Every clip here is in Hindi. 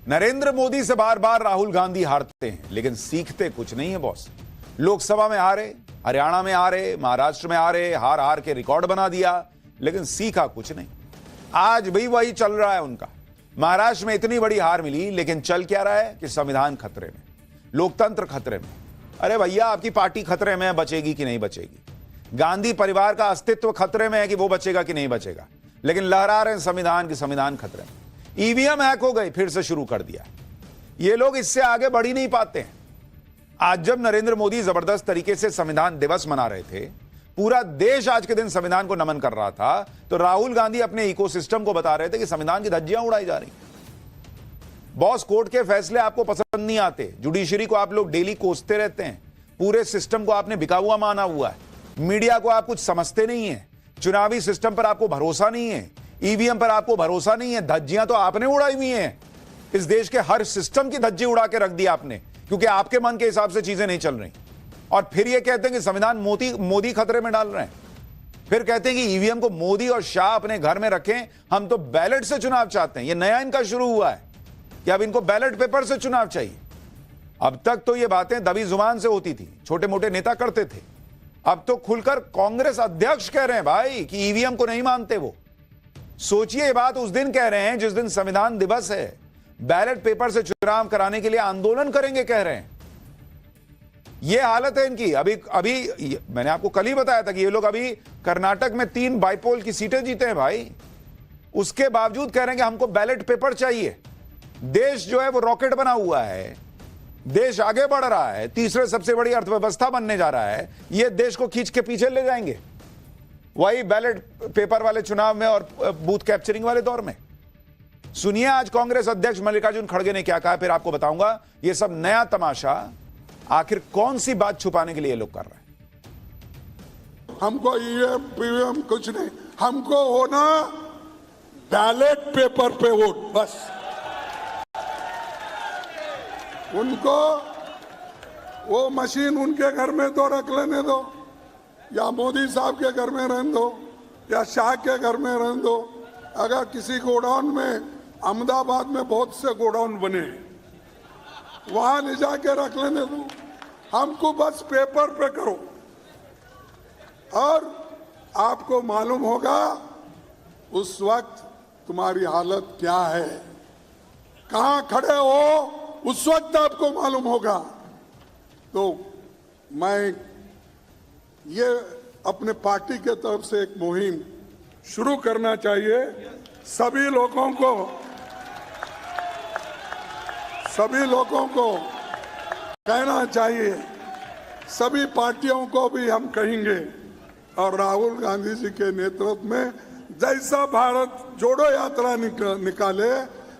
नरेंद्र मोदी से बार बार राहुल गांधी हारते हैं, लेकिन सीखते कुछ नहीं है बॉस। लोकसभा में हारे, हरियाणा में हारे, महाराष्ट्र में हारे, हार हार के रिकॉर्ड बना दिया, लेकिन सीखा कुछ नहीं। आज भी वही चल रहा है उनका। महाराष्ट्र में इतनी बड़ी हार मिली, लेकिन चल क्या रहा है कि संविधान खतरे में, लोकतंत्र खतरे में। अरे भैया, आपकी पार्टी खतरे में है, बचेगी कि नहीं बचेगी। गांधी परिवार का अस्तित्व खतरे में है कि वो बचेगा कि नहीं बचेगा, लेकिन लहरा रहे हैं संविधान की संविधान खतरे में। ईवीएम हैक हो गई, फिर से शुरू कर दिया। ये लोग इससे आगे बढ़ ही नहीं पाते हैं। आज जब नरेंद्र मोदी जबरदस्त तरीके से संविधान दिवस मना रहे थे, पूरा देश आज के दिन संविधान को नमन कर रहा था, तो राहुल गांधी अपने इकोसिस्टम को बता रहे थे कि संविधान की धज्जियां उड़ाई जा रही। बॉस, कोर्ट के फैसले आपको पसंद नहीं आते, जुडिशरी को आप लोग डेली कोसते रहते हैं, पूरे सिस्टम को आपने बिका हुआ माना हुआ है, मीडिया को आप कुछ समझते नहीं है, चुनावी सिस्टम पर आपको भरोसा नहीं है, ईवीएम पर आपको भरोसा नहीं है। धज्जियां तो आपने उड़ाई हुई हैं। इस देश के हर सिस्टम की धज्जी उड़ा के रख दी आपने, क्योंकि आपके मन के हिसाब से चीजें नहीं चल रही। और फिर ये कहते हैं कि संविधान मोदी खतरे में डाल रहे हैं। फिर कहते हैं कि ईवीएम को मोदी और शाह अपने घर में रखें, हम तो बैलेट से चुनाव चाहते हैं। ये नया इनका शुरू हुआ है कि अब इनको बैलेट पेपर से चुनाव चाहिए। अब तक तो ये बातें दबी जुबान से होती थी, छोटे मोटे नेता करते थे। अब तो खुलकर कांग्रेस अध्यक्ष कह रहे हैं भाई कि ईवीएम को नहीं मानते वो। सोचिए, ये बात उस दिन कह रहे हैं जिस दिन संविधान दिवस है, बैलेट पेपर से चुनाव कराने के लिए आंदोलन करेंगे कह रहे हैं। ये हालत है इनकी। अभी मैंने आपको कल ही बताया था कि ये लोग अभी कर्नाटक में 3 बाइपोल की सीटें जीते हैं भाई। उसके बावजूद कह रहे हैं कि हमको बैलेट पेपर चाहिए। देश जो है वो रॉकेट बना हुआ है, देश आगे बढ़ रहा है, तीसरे सबसे बड़ी अर्थव्यवस्था बनने जा रहा है। ये देश को खींच के पीछे ले जाएंगे वही बैलेट पेपर वाले चुनाव में और बूथ कैप्चरिंग वाले दौर में। सुनिए आज कांग्रेस अध्यक्ष मल्लिकार्जुन खड़गे ने क्या कहा, फिर आपको बताऊंगा ये सब नया तमाशा आखिर कौन सी बात छुपाने के लिए लोग कर रहे हैं। हमको ईवीएम पीवीएम कुछ नहीं, हमको होना बैलेट पेपर पे वोट बस। उनको वो मशीन उनके घर में तो रख लेने दो, या मोदी साहब के घर में रहने दो, या शाह के घर में रहने दो। अगर किसी गोडाउन में, अहमदाबाद में बहुत से गोडाउन बने, वहां ले जाके रख लेने दो। हमको बस पेपर पे करो। और आपको मालूम होगा उस वक्त तुम्हारी हालत क्या है, कहां खड़े हो, उस वक्त आपको मालूम होगा। तो मैं ये अपने पार्टी के तरफ से एक मुहिम शुरू करना चाहिए। सभी लोगों को कहना चाहिए, सभी पार्टियों को भी हम कहेंगे। और राहुल गांधी जी के नेतृत्व में जैसा भारत जोड़ो यात्रा निकाले,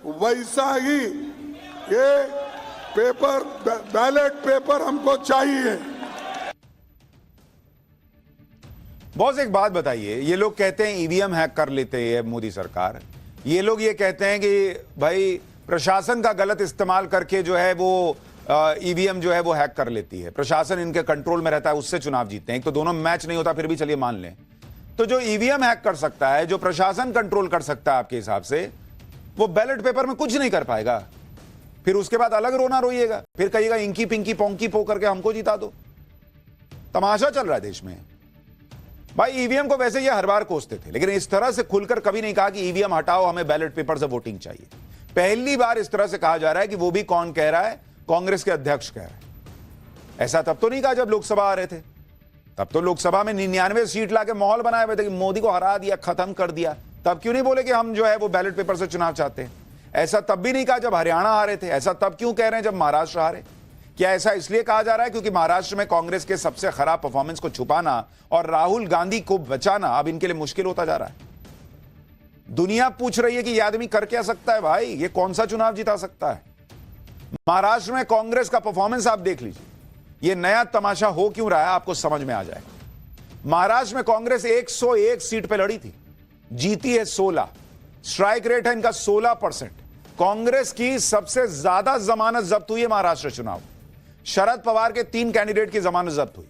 वैसा ही ये पेपर, बैलेट पेपर हमको चाहिए। बॉस, एक बात बताइए, ये लोग कहते हैं ईवीएम हैक कर लेते हैं मोदी सरकार। ये लोग ये कहते हैं कि भाई प्रशासन का गलत इस्तेमाल करके जो है वो ईवीएम जो है वो हैक कर लेती है, प्रशासन इनके कंट्रोल में रहता है, उससे चुनाव जीतते हैं। एक तो दोनों मैच नहीं होता, फिर भी चलिए मान लें। तो जो ईवीएम हैक कर सकता है, जो प्रशासन कंट्रोल कर सकता है आपके हिसाब से, वो बैलेट पेपर में कुछ नहीं कर पाएगा। फिर उसके बाद अलग रोना रोइएगा, फिर कहिएगा इंकी पिंकी पोंकी पो करके हमको जिता दो। तमाशा चल रहा है देश में भाई। ईवीएम को वैसे ये हर बार कोसते थे, लेकिन इस तरह से खुलकर कभी नहीं कहा कि ईवीएम हटाओ, हमें बैलेट पेपर से वोटिंग चाहिए। पहली बार इस तरह से कहा जा रहा है कि वो भी कौन कह रहा है, कांग्रेस के अध्यक्ष कह रहे हैं। ऐसा तब तो नहीं कहा जब लोकसभा आ रहे थे। तब तो लोकसभा में 99 सीट लाके माहौल बनाए हुए थे कि मोदी को हरा दिया, खत्म कर दिया। तब क्यों नहीं बोले कि हम जो है वो बैलेट पेपर से चुनाव चाहते हैं। ऐसा तब भी नहीं कहा जब हरियाणा हारे थे। ऐसा तब क्यों कह रहे हैं जब महाराष्ट्र हारे। क्या ऐसा इसलिए कहा जा रहा है क्योंकि महाराष्ट्र में कांग्रेस के सबसे खराब परफॉर्मेंस को छुपाना और राहुल गांधी को बचाना अब इनके लिए मुश्किल होता जा रहा है। दुनिया पूछ रही है कि यह आदमी कर क्या सकता है भाई, ये कौन सा चुनाव जिता सकता है। महाराष्ट्र में कांग्रेस का परफॉर्मेंस आप देख लीजिए, ये नया तमाशा हो क्यों रहा है आपको समझ में आ जाएगा। महाराष्ट्र में कांग्रेस 101 सीट पे लड़ी थी, जीती है 16, स्ट्राइक रेट है इनका 16%। कांग्रेस की सबसे ज्यादा जमानत जब्त हुई है महाराष्ट्र चुनाव। शरद पवार के 3 कैंडिडेट की जमानत जब्त हुई,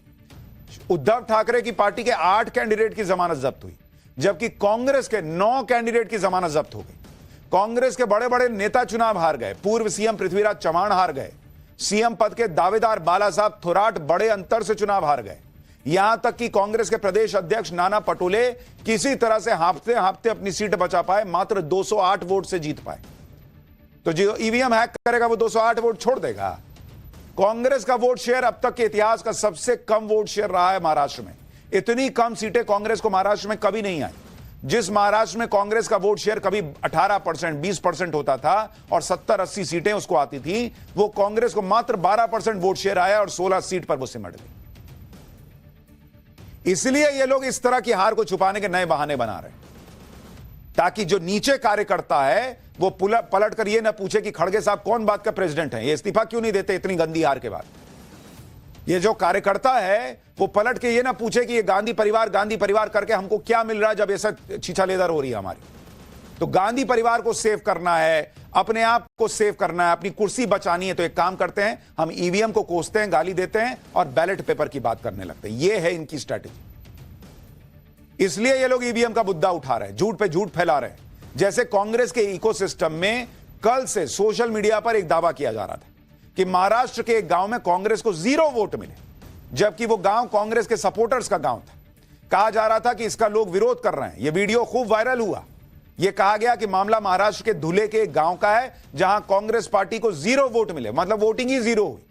उद्धव ठाकरे की पार्टी के 8 कैंडिडेट की जमानत जब्त हुई, जबकि कांग्रेस के 9 कैंडिडेट की जमानत जब्त हो गई। कांग्रेस के बड़े बड़े नेता चुनाव हार गए। पूर्व सीएम पृथ्वीराज चव्हाण हार गए। सीएम पद के दावेदार बाला साहब थोराट बड़े अंतर से चुनाव हार गए। यहां तक कि कांग्रेस के प्रदेश अध्यक्ष नाना पटोले किसी तरह से हांफते हांफते अपनी सीट बचा पाए, मात्र 208 वोट से जीत पाए। तो जो ईवीएम हैक करेगा वो 208 वोट छोड़ देगा। कांग्रेस का वोट शेयर अब तक के इतिहास का सबसे कम वोट शेयर रहा है महाराष्ट्र में। इतनी कम सीटें कांग्रेस को महाराष्ट्र में कभी नहीं आई। जिस महाराष्ट्र में कांग्रेस का वोट शेयर कभी 18%, 20% होता था और 70-80 सीटें उसको आती थी, वो कांग्रेस को मात्र 12% वोट शेयर आया और 16 सीट पर वो सिमट गई। इसलिए ये लोग इस तरह की हार को छुपाने के नए बहाने बना रहे हैं, ताकि जो नीचे कार्यकर्ता है वो पलट कर ये ना पूछे कि खड़गे साहब कौन बात का प्रेसिडेंट है, ये इस्तीफा क्यों नहीं देते इतनी गंदी हार के बाद। ये जो कार्यकर्ता है वो पलट के ये ना पूछे कि ये गांधी परिवार करके हमको क्या मिल रहा है जब ऐसा छीछा लेदर हो रही है हमारी। तो गांधी परिवार को सेव करना है, अपने आप को सेव करना है, अपनी कुर्सी बचानी है, तो एक काम करते हैं, हम ईवीएम को कोसते हैं, गाली देते हैं और बैलेट पेपर की बात करने लगते हैं। ये है इनकी स्ट्रैटेजी। इसलिए ये लोग ईवीएम का मुद्दा उठा रहे हैं, झूठ पे झूठ फैला रहे हैं। जैसे कांग्रेस के इकोसिस्टम में कल से सोशल मीडिया पर एक दावा किया जा रहा था कि महाराष्ट्र के एक गांव में कांग्रेस को 0 वोट मिले, जबकि वो गांव कांग्रेस के सपोर्टर्स का गांव था। कहा जा रहा था कि इसका लोग विरोध कर रहे हैं। यह वीडियो खूब वायरल हुआ। यह कहा गया कि मामला महाराष्ट्र के धुले के एक गांव का है जहां कांग्रेस पार्टी को 0 वोट मिले, मतलब वोटिंग ही 0 हुई।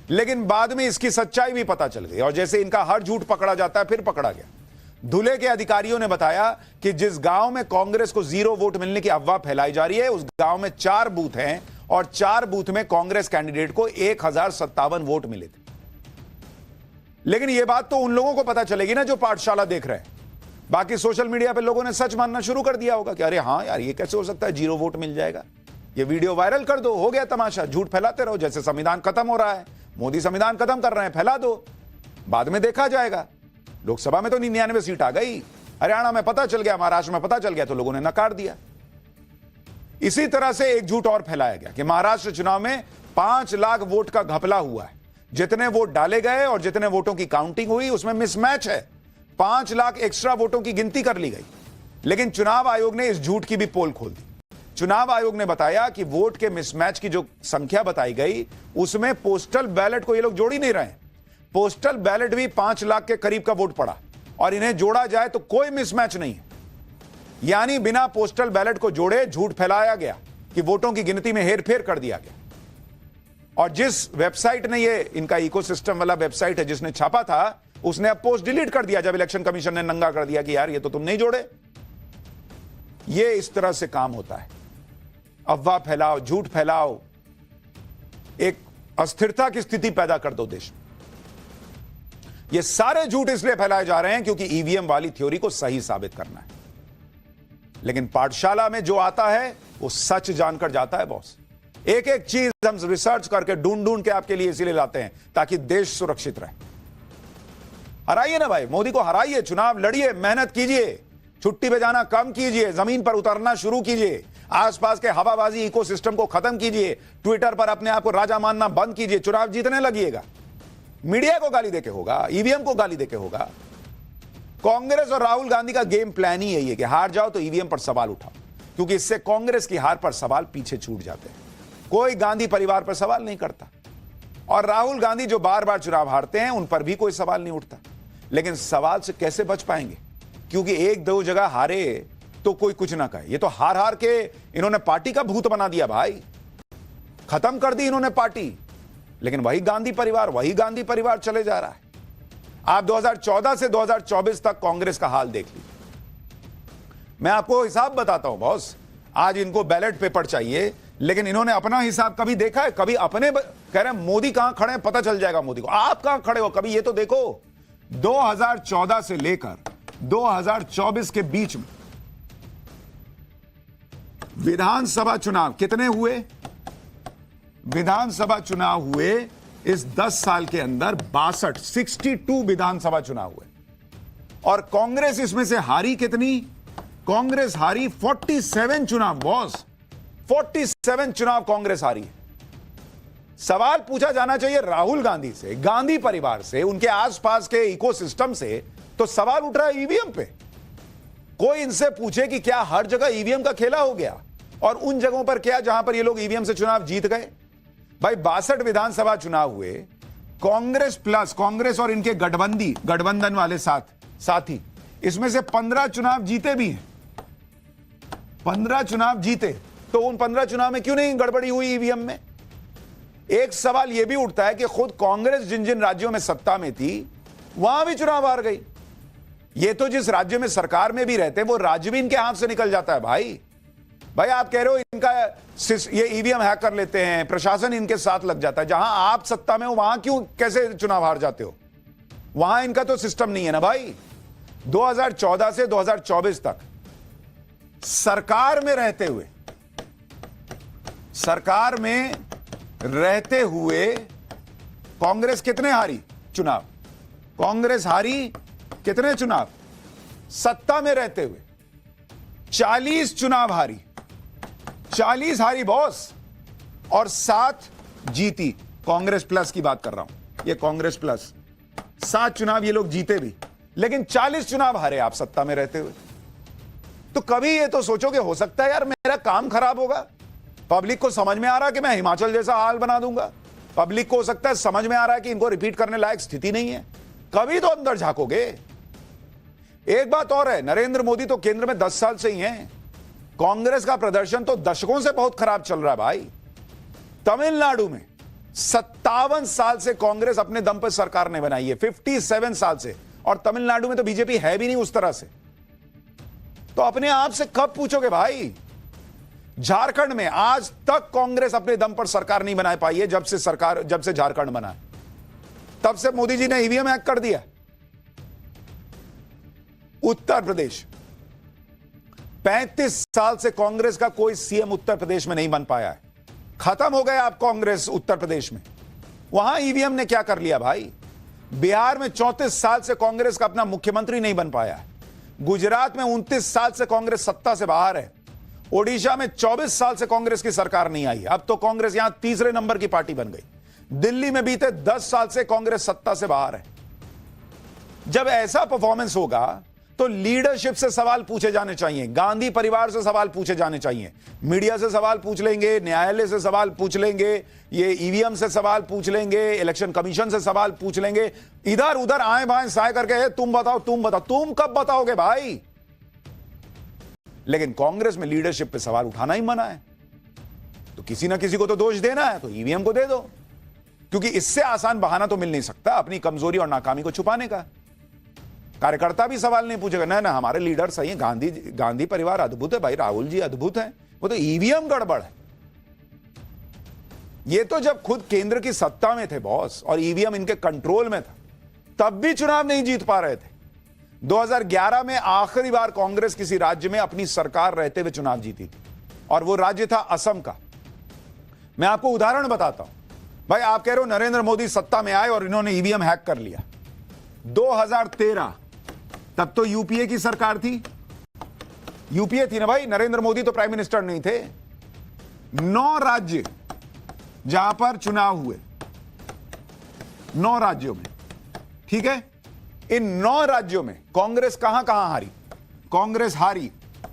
लेकिन बाद में इसकी सच्चाई भी पता चल गई और जैसे इनका हर झूठ पकड़ा जाता है फिर पकड़ा गया। धुले के अधिकारियों ने बताया कि जिस गांव में कांग्रेस को 0 वोट मिलने की अफवाह फैलाई जा रही है, उस गांव में 4 बूथ हैं और 4 बूथ में कांग्रेस कैंडिडेट को 1057 वोट मिले थे। लेकिन यह बात तो उन लोगों को पता चलेगी ना जो पाठशाला देख रहे हैं। बाकी सोशल मीडिया पे लोगों ने सच मानना शुरू कर दिया होगा कि अरे हां यार, ये कैसे हो सकता है, 0 वोट मिल जाएगा। ये वीडियो वायरल कर दो, हो गया तमाशा, झूठ फैलाते रहो। जैसे संविधान खत्म हो रहा है, मोदी संविधान खत्म कर रहे हैं, फैला दो, बाद में देखा जाएगा। लोकसभा में तो 99 सीट आ गई, हरियाणा में पता चल गया, महाराष्ट्र में पता चल गया, तो लोगों ने नकार दिया। इसी तरह से एक झूठ और फैलाया गया कि महाराष्ट्र चुनाव में 5 लाख वोट का घपला हुआ है। जितने वोट डाले गए और जितने वोटों की काउंटिंग हुई उसमें मिसमैच है। 5 लाख एक्स्ट्रा वोटों की गिनती कर ली गई। लेकिन चुनाव आयोग ने इस झूठ की भी पोल खोल दी। चुनाव आयोग ने बताया कि वोट के मिसमैच की जो संख्या बताई गई उसमें पोस्टल बैलेट को ये लोग जोड़ ही नहीं रहे हैं। पोस्टल बैलेट भी 5 लाख के करीब का वोट पड़ा और इन्हें जोड़ा जाए तो कोई मिसमैच नहीं है। यानी बिना पोस्टल बैलेट को जोड़े झूठ फैलाया गया कि वोटों की गिनती में हेरफेर कर दिया गया। और जिस वेबसाइट ने, ये इनका इकोसिस्टम वाला वेबसाइट है जिसने छापा था, उसने अब पोस्ट डिलीट कर दिया जब इलेक्शन कमीशन ने नंगा कर दिया कि यार ये तो तुम नहीं जोड़े। ये इस तरह से काम होता है। अफवाह फैलाओ, झूठ फैलाओ, एक अस्थिरता की स्थिति पैदा कर दो देश में। ये सारे झूठ इसलिए फैलाए जा रहे हैं क्योंकि ईवीएम वाली थ्योरी को सही साबित करना है। लेकिन पाठशाला में जो आता है वो सच जानकर जाता है बॉस। एक एक चीज हम रिसर्च करके ढूंढ के आपके लिए इसीलिए लाते हैं ताकि देश सुरक्षित रहे। हराइए ना भाई, मोदी को हराइए, चुनाव लड़िए, मेहनत कीजिए, छुट्टी पे जाना कम कीजिए, जमीन पर उतरना शुरू कीजिए, आसपास के हवाबाजी इकोसिस्टम को खत्म कीजिए, ट्विटर पर अपने आप को राजा मानना बंद कीजिए, चुनाव जीतने लगिएगा। मीडिया को गाली देके होगा, ईवीएम को गाली देके होगा। कांग्रेस और राहुल गांधी का गेम प्लान ही यही है कि हार जाओ तो ईवीएम पर सवाल उठाओ, क्योंकि इससे कांग्रेस की हार पर सवाल पीछे छूट जाते हैं। कोई गांधी परिवार पर सवाल नहीं करता और राहुल गांधी जो बार बार चुनाव हारते हैं उन पर भी कोई सवाल नहीं उठता। लेकिन सवाल से कैसे बच पाएंगे, क्योंकि 1-2 जगह हारे तो कोई कुछ ना कहे। ये तो हार हार के इन्होंने पार्टी का भूत बना दिया भाई, खत्म कर दी इन्होंने पार्टी। लेकिन वही गांधी परिवार चले जा रहा है। आप 2014 से 2024 तक कांग्रेस का हाल देख लीजिए। मैं आपको हिसाब बताता हूं बॉस। आज इनको बैलेट पेपर चाहिए, लेकिन इन्होंने अपना हिसाब कभी देखा है? कभी अपने कह रहे हैं मोदी कहां खड़े हैं पता चल जाएगा मोदी को। आप कहां खड़े हो कभी ये तो देखो। 2014 से लेकर 2024 के बीच में विधानसभा चुनाव कितने हुए? विधानसभा चुनाव हुए इस 10 साल के अंदर 62 विधानसभा चुनाव हुए और कांग्रेस इसमें से हारी कितनी? कांग्रेस हारी 47 चुनाव बॉस, 47 चुनाव कांग्रेस हारी है। सवाल पूछा जाना चाहिए राहुल गांधी से, गांधी परिवार से, उनके आसपास के इकोसिस्टम से। तो सवाल उठ रहा है ईवीएम पे। कोई इनसे पूछे कि क्या हर जगह ईवीएम का खेला हो गया? और उन जगहों पर क्या जहां पर ये लोग ईवीएम से चुनाव जीत गए? भाई 62 विधानसभा चुनाव हुए, कांग्रेस प्लस कांग्रेस और इनके गठबंधन वाले साथी, इसमें से 15 चुनाव जीते भी हैं। 15 चुनाव जीते, तो उन 15 चुनाव में क्यों नहीं गड़बड़ी हुई ईवीएम में? एक सवाल यह भी उठता है कि खुद कांग्रेस जिन जिन राज्यों में सत्ता में थी वहां भी चुनाव हार गई। ये तो जिस राज्य में सरकार में भी रहते हैं वो राज्य भी इनके हाथ से निकल जाता है। भाई आप कह रहे हो इनका ये ईवीएम हैक कर लेते हैं, प्रशासन इनके साथ लग जाता है। जहां आप सत्ता में हो वहां क्यों कैसे चुनाव हार जाते हो? वहां इनका तो सिस्टम नहीं है ना भाई। 2014 से 2024 तक सरकार में रहते हुए कांग्रेस कितने हारी चुनाव? कांग्रेस हारी कितने चुनाव? सत्ता में रहते हुए 40 चुनाव हारी, 40 हारी बॉस, और 7 जीती। कांग्रेस प्लस की बात कर रहा हूं, ये कांग्रेस प्लस 7 चुनाव ये लोग जीते भी, लेकिन 40 चुनाव हारे आप सत्ता में रहते हुए। तो कभी ये तो सोचो कि हो सकता है यार मेरा काम खराब होगा। पब्लिक को समझ में आ रहा है कि मैं हिमाचल जैसा हाल बना दूंगा। पब्लिक को हो सकता है समझ में आ रहा है कि इनको रिपीट करने लायक स्थिति नहीं है। कभी तो अंदर झांकोगे। एक बात और है, नरेंद्र मोदी तो केंद्र में 10 साल से ही हैं। कांग्रेस का प्रदर्शन तो दशकों से बहुत खराब चल रहा है भाई। तमिलनाडु में 57 साल से कांग्रेस अपने दम पर सरकार ने बनाई है, 57 साल से, और तमिलनाडु में तो बीजेपी है भी नहीं उस तरह से। तो अपने आप से कब पूछोगे भाई? झारखंड में आज तक कांग्रेस अपने दम पर सरकार नहीं बना पाई है। जब से झारखंड बना है तब से मोदी जी ने ईवीएम हैक कर दिया। उत्तर प्रदेश 35 साल से कांग्रेस का कोई सीएम उत्तर प्रदेश में नहीं बन पाया है। खत्म हो गए आप कांग्रेस उत्तर प्रदेश में। वहां ईवीएम ने क्या कर लिया भाई? बिहार में 34 साल से कांग्रेस का अपना मुख्यमंत्री नहीं बन पाया है। गुजरात में 29 साल से कांग्रेस सत्ता से बाहर है। ओडिशा में 24 साल से कांग्रेस की सरकार नहीं आई। अब तो कांग्रेस यहां तीसरे नंबर की पार्टी बन गई। दिल्ली में बीते 10 साल से कांग्रेस सत्ता से बाहर है। जब ऐसा परफॉर्मेंस होगा तो लीडरशिप से सवाल पूछे जाने चाहिए, गांधी परिवार से सवाल पूछे जाने चाहिए, मीडिया से सवाल पूछ लेंगे, न्यायालय से सवाल पूछ लेंगे, ये ईवीएम से सवाल पूछ लेंगे, इलेक्शन कमीशन से सवाल पूछ लेंगे। इधर उधर आए बाएं साए करके तुम बताओ, तुम कब बताओगे भाई? लेकिन कांग्रेस में लीडरशिप पे सवाल उठाना ही मना है। तो किसी ना किसी को तो दोष देना है, तो ईवीएम को दे दो, क्योंकि इससे आसान बहाना तो मिल नहीं सकता अपनी कमजोरी और नाकामी को छुपाने का। कार्यकर्ता भी सवाल नहीं पूछेगा, ना हमारे लीडर सही है, गांधी परिवार अद्भुत है भाई, राहुल जी अद्भुत है, वो तो ईवीएम गड़बड़ है। ये तो जब खुद केंद्र की सत्ता में थे बॉस और ईवीएम इनके कंट्रोल में था, तब भी चुनाव नहीं जीत पा रहे थे। 2011 में आखिरी बार कांग्रेस किसी राज्य में अपनी सरकार रहते हुए चुनाव जीती थी, और वो राज्य था असम का। मैं आपको उदाहरण बताता हूं भाई। आप कह रहे हो नरेंद्र मोदी सत्ता में आए और इन्होंने ईवीएम हैक कर लिया। 2013 तब तो यूपीए की सरकार थी, यूपीए थी ना भाई, नरेंद्र मोदी तो प्राइम मिनिस्टर नहीं थे। 9 राज्य जहां पर चुनाव हुए, 9 राज्यों में, ठीक है। इन 9 राज्यों में कांग्रेस कहां कहां हारी? कांग्रेस हारी,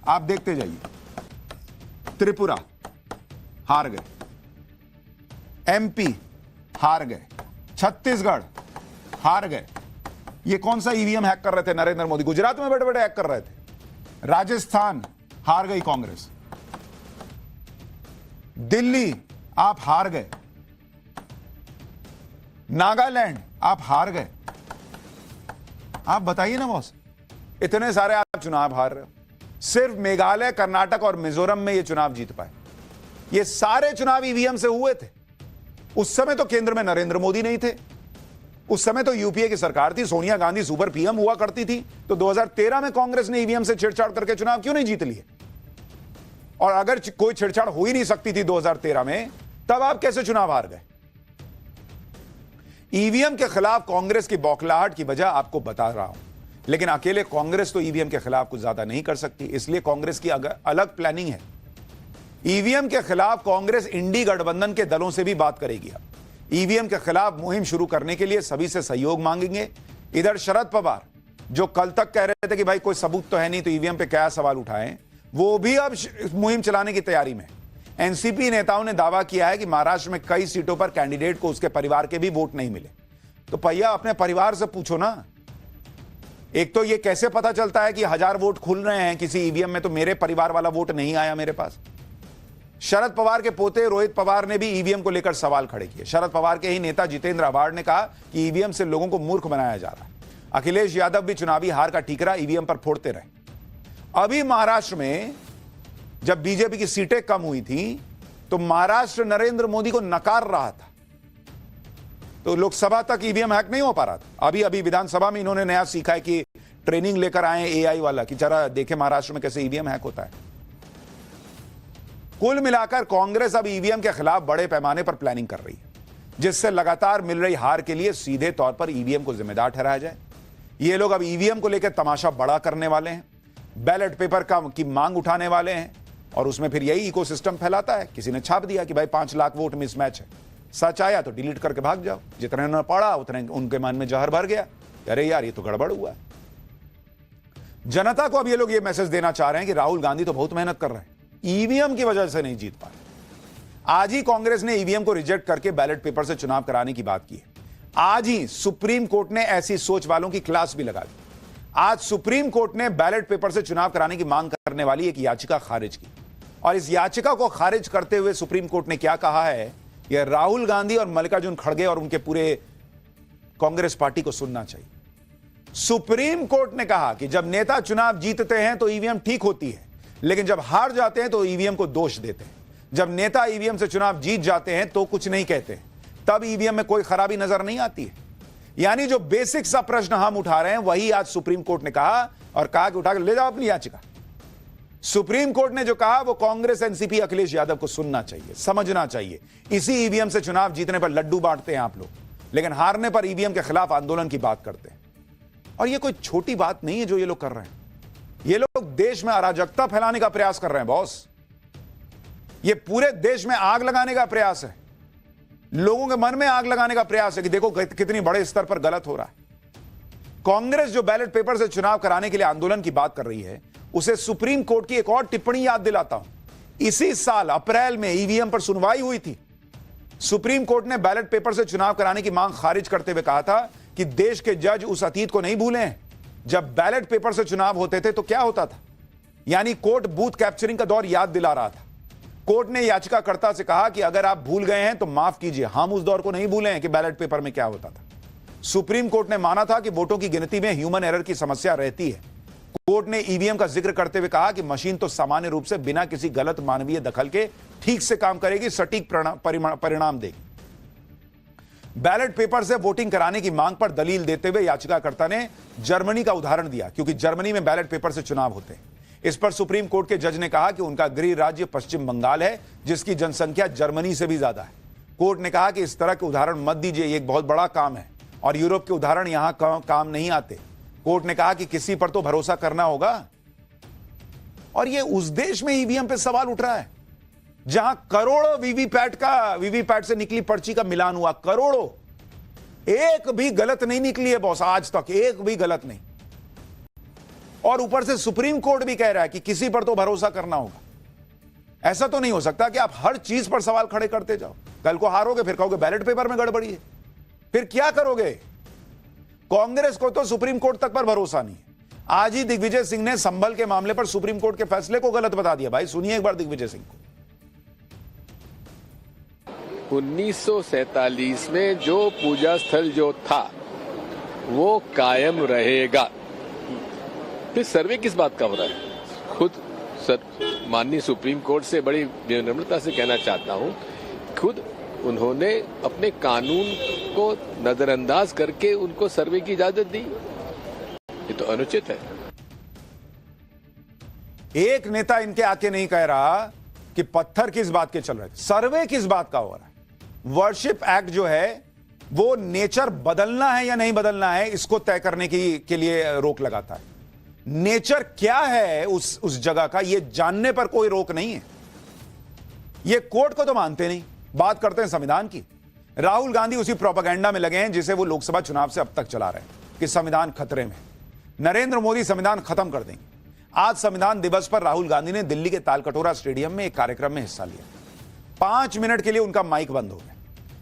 आप देखते जाइए। त्रिपुरा हार गए, एमपी हार गए, छत्तीसगढ़ हार गए। ये कौन सा ईवीएम हैक कर रहे थे नरेंद्र मोदी? गुजरात में बैठे बैठे हैक कर रहे थे। राजस्थान हार गई कांग्रेस, दिल्ली आप हार गए, नागालैंड आप हार गए। आप बताइए ना बॉस, इतने सारे आप चुनाव हार रहे हो। सिर्फ मेघालय, कर्नाटक और मिजोरम में ये चुनाव जीत पाए। ये सारे चुनाव ईवीएम से हुए थे। उस समय तो केंद्र में नरेंद्र मोदी नहीं थे, उस समय तो यूपीए की सरकार थी, सोनिया गांधी सुपर पीएम हुआ करती थी। तो 2013 में कांग्रेस ने ईवीएम से छेड़छाड़ करके चुनाव क्यों नहीं जीत लिए? और अगर कोई छेड़छाड़ हो ही नहीं सकती थी 2013 में, तब आप कैसे चुनाव हार गए? ईवीएम के खिलाफ कांग्रेस की बौखलाहट की वजह आपको बता रहा हूं, लेकिन अकेले कांग्रेस तो ईवीएम के खिलाफ कुछ ज्यादा नहीं कर सकती। इसलिए कांग्रेस की अलग प्लानिंग है। ईवीएम के खिलाफ कांग्रेस इंडी गठबंधन के दलों से भी बात करेगी। ईवीएम के खिलाफ मुहिम शुरू करने के लिए सभी से सहयोग मांगेंगे। इधर शरद पवार, जो कल तक कह रहे थे कि भाई कोई सबूत तो है नहीं तो ईवीएम पे क्या सवाल उठाएं, वो भी अब मुहिम चलाने की तैयारी में। एनसीपी नेताओं ने दावा किया है कि महाराष्ट्र में कई सीटों पर कैंडिडेट को उसके परिवार के भी वोट नहीं मिले। तो भैया अपने परिवार से पूछो ना। एक तो ये कैसे पता चलता है कि 1000 वोट खुल रहे हैं किसी ईवीएम में, तो मेरे परिवार वाला वोट नहीं आया मेरे पास। शरद पवार के पोते रोहित पवार ने भी ईवीएम को लेकर सवाल खड़े किए। शरद पवार के ही नेता जितेंद्र आव्हाड ने कहा कि ईवीएम से लोगों को मूर्ख बनाया जा रहा है। अखिलेश यादव भी चुनावी हार का ठीकरा ईवीएम पर फोड़ते रहे। अभी महाराष्ट्र में जब बीजेपी की सीटें कम हुई थी तो महाराष्ट्र नरेंद्र मोदी को नकार रहा था, तो लोकसभा तक ईवीएम हैक नहीं हो पा रहा था। अभी विधानसभा में इन्होंने नया सीखा है कि ट्रेनिंग लेकर आए एआई वाला कि जरा देखे महाराष्ट्र में कैसे ईवीएम हैक होता है। कुल मिलाकर कांग्रेस अब ईवीएम के खिलाफ बड़े पैमाने पर प्लानिंग कर रही है, जिससे लगातार मिल रही हार के लिए सीधे तौर पर ईवीएम को जिम्मेदार ठहराया जाए। ये लोग अब ईवीएम को लेकर तमाशा बड़ा करने वाले हैं, बैलेट पेपर की मांग उठाने वाले हैं, और उसमें फिर यही इकोसिस्टम फैलाता है। किसी ने छाप दिया कि भाई 5 लाख वोट मिसमैच है, सच आया तो डिलीट करके भाग जाओ। जितने उन्होंने पढ़ा उतने उनके मन में जहर भर गया, अरे यार ये तो गड़बड़ हुआ है। जनता को अब ये लोग ये मैसेज देना चाह रहे हैं कि राहुल गांधी तो बहुत मेहनत कर रहे हैं, ईवीएम की वजह से नहीं जीत पाए। आज ही कांग्रेस ने ईवीएम को रिजेक्ट करके बैलेट पेपर से चुनाव कराने की बात की है। आज ही सुप्रीम कोर्ट ने ऐसी सोच वालों की क्लास भी लगा दी। आज सुप्रीम कोर्ट ने बैलेट पेपर से चुनाव कराने की मांग करने वाली एक याचिका खारिज की, और इस याचिका को खारिज करते हुए सुप्रीम कोर्ट ने क्या कहा है, यह राहुल गांधी और मल्लिकार्जुन खड़गे और उनके पूरे कांग्रेस पार्टी को सुनना चाहिए। सुप्रीम कोर्ट ने कहा कि जब नेता चुनाव जीतते हैं तो ईवीएम ठीक होती है, लेकिन जब हार जाते हैं तो ईवीएम को दोष देते हैं। जब नेता ईवीएम से चुनाव जीत जाते हैं तो कुछ नहीं कहते, तब ईवीएम में कोई खराबी नजर नहीं आती है। यानी जो बेसिक सा प्रश्न हम उठा रहे हैं वही आज सुप्रीम कोर्ट ने कहा, और कहा कि उठाकर ले जाओ अपनी याचिका। सुप्रीम कोर्ट ने जो कहा वो कांग्रेस, एनसीपी, अखिलेश यादव को सुनना चाहिए, समझना चाहिए। इसी ईवीएम से चुनाव जीतने पर लड्डू बांटते हैं आप लोग, लेकिन हारने पर ईवीएम के खिलाफ आंदोलन की बात करते हैं। और ये कोई छोटी बात नहीं है जो ये लोग कर रहे हैं। ये लोग देश में अराजकता फैलाने का प्रयास कर रहे हैं बॉस। ये पूरे देश में आग लगाने का प्रयास है, लोगों के मन में आग लगाने का प्रयास है कि देखो कितनी बड़े स्तर पर गलत हो रहा है। कांग्रेस जो बैलेट पेपर से चुनाव कराने के लिए आंदोलन की बात कर रही है, उसे सुप्रीम कोर्ट की एक और टिप्पणी याद दिलाता हूं। इसी साल अप्रैल में ईवीएम पर सुनवाई हुई थी। सुप्रीम कोर्ट ने बैलेट पेपर से चुनाव कराने की मांग खारिज करते हुए कहा था कि देश के जज उस अतीत को नहीं भूले हैं जब बैलेट पेपर से चुनाव होते थे तो क्या होता था। यानी कोर्ट बूथ कैप्चरिंग का दौर याद दिला रहा था। कोर्ट ने याचिकाकर्ता से कहा कि अगर आप भूल गए हैं तो माफ कीजिए, हम उस दौर को नहीं भूले हैं कि बैलेट पेपर में क्या होता था। सुप्रीम कोर्ट ने माना था कि वोटों की गिनती में ह्यूमन एरर की समस्या रहती है। कोर्ट ने ईवीएम का जिक्र करते हुए कहा कि मशीन तो सामान्य रूप से बिना किसी गलत मानवीय दखल के ठीक से काम करेगी, सटीक परिणाम देगी। बैलेट पेपर से वोटिंग कराने की मांग पर दलील देते हुए याचिकाकर्ता ने जर्मनी का उदाहरण दिया, क्योंकि जर्मनी में बैलेट पेपर से चुनाव होते हैं। इस पर सुप्रीम कोर्ट के जज ने कहा कि उनका गृह राज्य पश्चिम बंगाल है, जिसकी जनसंख्या जर्मनी से भी ज्यादा है। कोर्ट ने कहा कि इस तरह के उदाहरण मत दीजिए, ये एक बहुत बड़ा काम है और यूरोप के उदाहरण यहां काम नहीं आते। कोर्ट ने कहा कि किसी पर तो भरोसा करना होगा। और ये उस देश में ईवीएम पे सवाल उठ रहा है जहां करोड़ों वीवीपैट से निकली पर्ची का मिलान हुआ, करोड़ों। एक भी गलत नहीं निकली है बॉस, आज तक एक भी गलत नहीं। और ऊपर से सुप्रीम कोर्ट भी कह रहा है कि किसी पर तो भरोसा करना होगा। ऐसा तो नहीं हो सकता कि आप हर चीज पर सवाल खड़े करते जाओ। कल को हारोगे फिर कहोगे बैलेट पेपर में गड़बड़ी है, फिर क्या करोगे। कांग्रेस को तो सुप्रीम कोर्ट तक पर भरोसा नहीं है। आज ही दिग्विजय सिंह ने संभल के मामले पर सुप्रीम कोर्ट के फैसले को गलत बता दिया। भाई सुनिए एक बार दिग्विजय सिंह को। 1947 में जो पूजा स्थल जो था वो कायम रहेगा। फिर सर्वे किस बात का हो रहा है? खुद माननीय सुप्रीम कोर्ट से बड़ी विनम्रता से कहना चाहता हूं, खुद उन्होंने अपने कानून को नजरअंदाज करके उनको सर्वे की इजाजत दी। ये तो अनुचित है। एक नेता इनके आके नहीं कह रहा कि पत्थर किस बात के चल रहे थे, सर्वे किस बात का हो रहा है। वर्शिप एक्ट जो है वो नेचर बदलना है या नहीं बदलना है इसको तय करने के लिए रोक लगाता है। नेचर क्या है उस जगह का ये जानने पर कोई रोक नहीं है। ये कोर्ट को तो मानते नहीं, बात करते हैं संविधान की। राहुल गांधी उसी प्रोपेगेंडा में लगे हैं जिसे वो लोकसभा चुनाव से अब तक चला रहे हैं कि संविधान खतरे में। नरेंद्र मोदी संविधान खत्म कर देंगे। आज संविधान दिवस पर राहुल गांधी ने दिल्ली के तालकटोरा स्टेडियम में एक कार्यक्रम में हिस्सा लिया। 5 मिनट के लिए उनका माइक बंद हो गया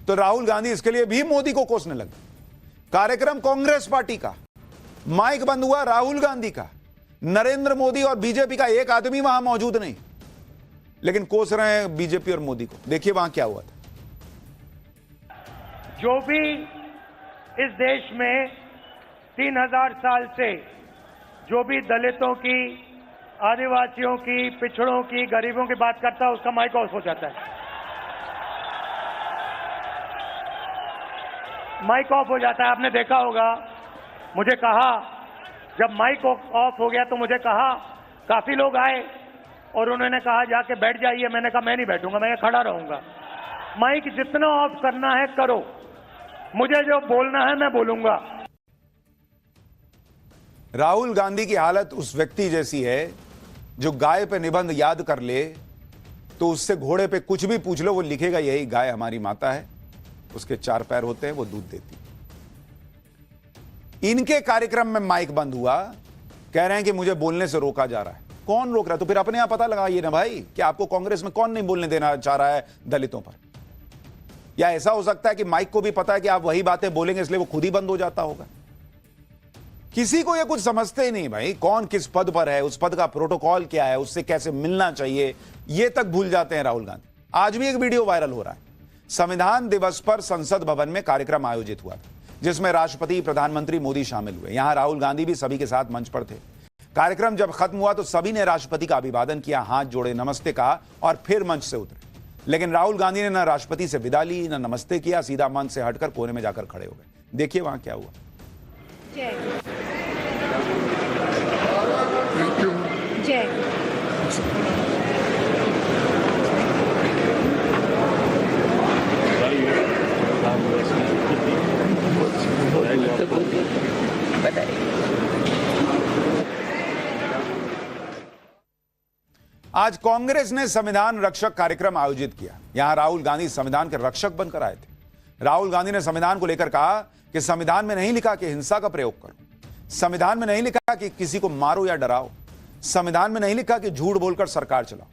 तो राहुल गांधी इसके लिए भी मोदी को कोसने लगे। कार्यक्रम कांग्रेस पार्टी का, माइक बंद हुआ राहुल गांधी का, नरेंद्र मोदी और बीजेपी का एक आदमी वहां मौजूद नहीं, लेकिन कोस रहे हैं बीजेपी और मोदी को। देखिए वहां क्या हुआ था। जो भी इस देश में 3000 साल से जो भी दलितों की, आदिवासियों की, पिछड़ों की, गरीबों की बात करता है उसका माइक ऑफ हो जाता है। माइक ऑफ हो जाता है। आपने देखा होगा, मुझे कहा जब माइक ऑफ हो गया तो मुझे कहा, काफी लोग आए और उन्होंने कहा जाके बैठ जाइए। मैंने कहा मैं नहीं बैठूंगा, मैं खड़ा रहूंगा। माइक जितना ऑफ करना है करो, मुझे जो बोलना है मैं बोलूंगा। राहुल गांधी की हालत उस व्यक्ति जैसी है जो गाय पे निबंध याद कर ले तो उससे घोड़े पे कुछ भी पूछ लो वो लिखेगा यही गाय हमारी माता है, उसके 4 पैर होते हैं, वो दूध देती। इनके कार्यक्रम में माइक बंद हुआ, कह रहे हैं कि मुझे बोलने से रोका जा रहा है। कौन रोक रहा है? तो फिर अपने यहां पता लगाइए ना भाई कि आपको कांग्रेस में कौन नहीं बोलने देना चाह रहा है दलितों पर। या ऐसा हो सकता है कि माइक को भी पता है कि आप वही बातें बोलेंगे इसलिए वो खुद ही बंद हो जाता होगा। किसी को ये कुछ समझते ही नहीं भाई, कौन किस पद पर है, उस पद का प्रोटोकॉल क्या है, उससे कैसे मिलना चाहिए, ये तक भूल जाते हैं राहुल गांधी। आज भी एक वीडियो वायरल हो रहा है। संविधान दिवस पर संसद भवन में कार्यक्रम आयोजित हुआ था जिसमें राष्ट्रपति, प्रधानमंत्री मोदी शामिल हुए। यहां राहुल गांधी भी सभी के साथ मंच पर थे। कार्यक्रम जब खत्म हुआ तो सभी ने राष्ट्रपति का अभिवादन किया, हाथ जोड़े, नमस्ते कहा और फिर मंच से उतरे। लेकिन राहुल गांधी ने न राष्ट्रपति से विदा ली, न नमस्ते किया, सीधा मंच से हटकर कोने में जाकर खड़े हो गए। देखिए वहां क्या हुआ। जय आज कांग्रेस ने संविधान रक्षक कार्यक्रम आयोजित किया। यहां राहुल गांधी संविधान के रक्षक बनकर आए थे। राहुल गांधी ने संविधान को लेकर कहा कि संविधान में नहीं लिखा कि हिंसा का प्रयोग करो, संविधान में नहीं लिखा कि किसी को मारो या डराओ, संविधान में नहीं लिखा कि झूठ बोलकर सरकार चलाओ।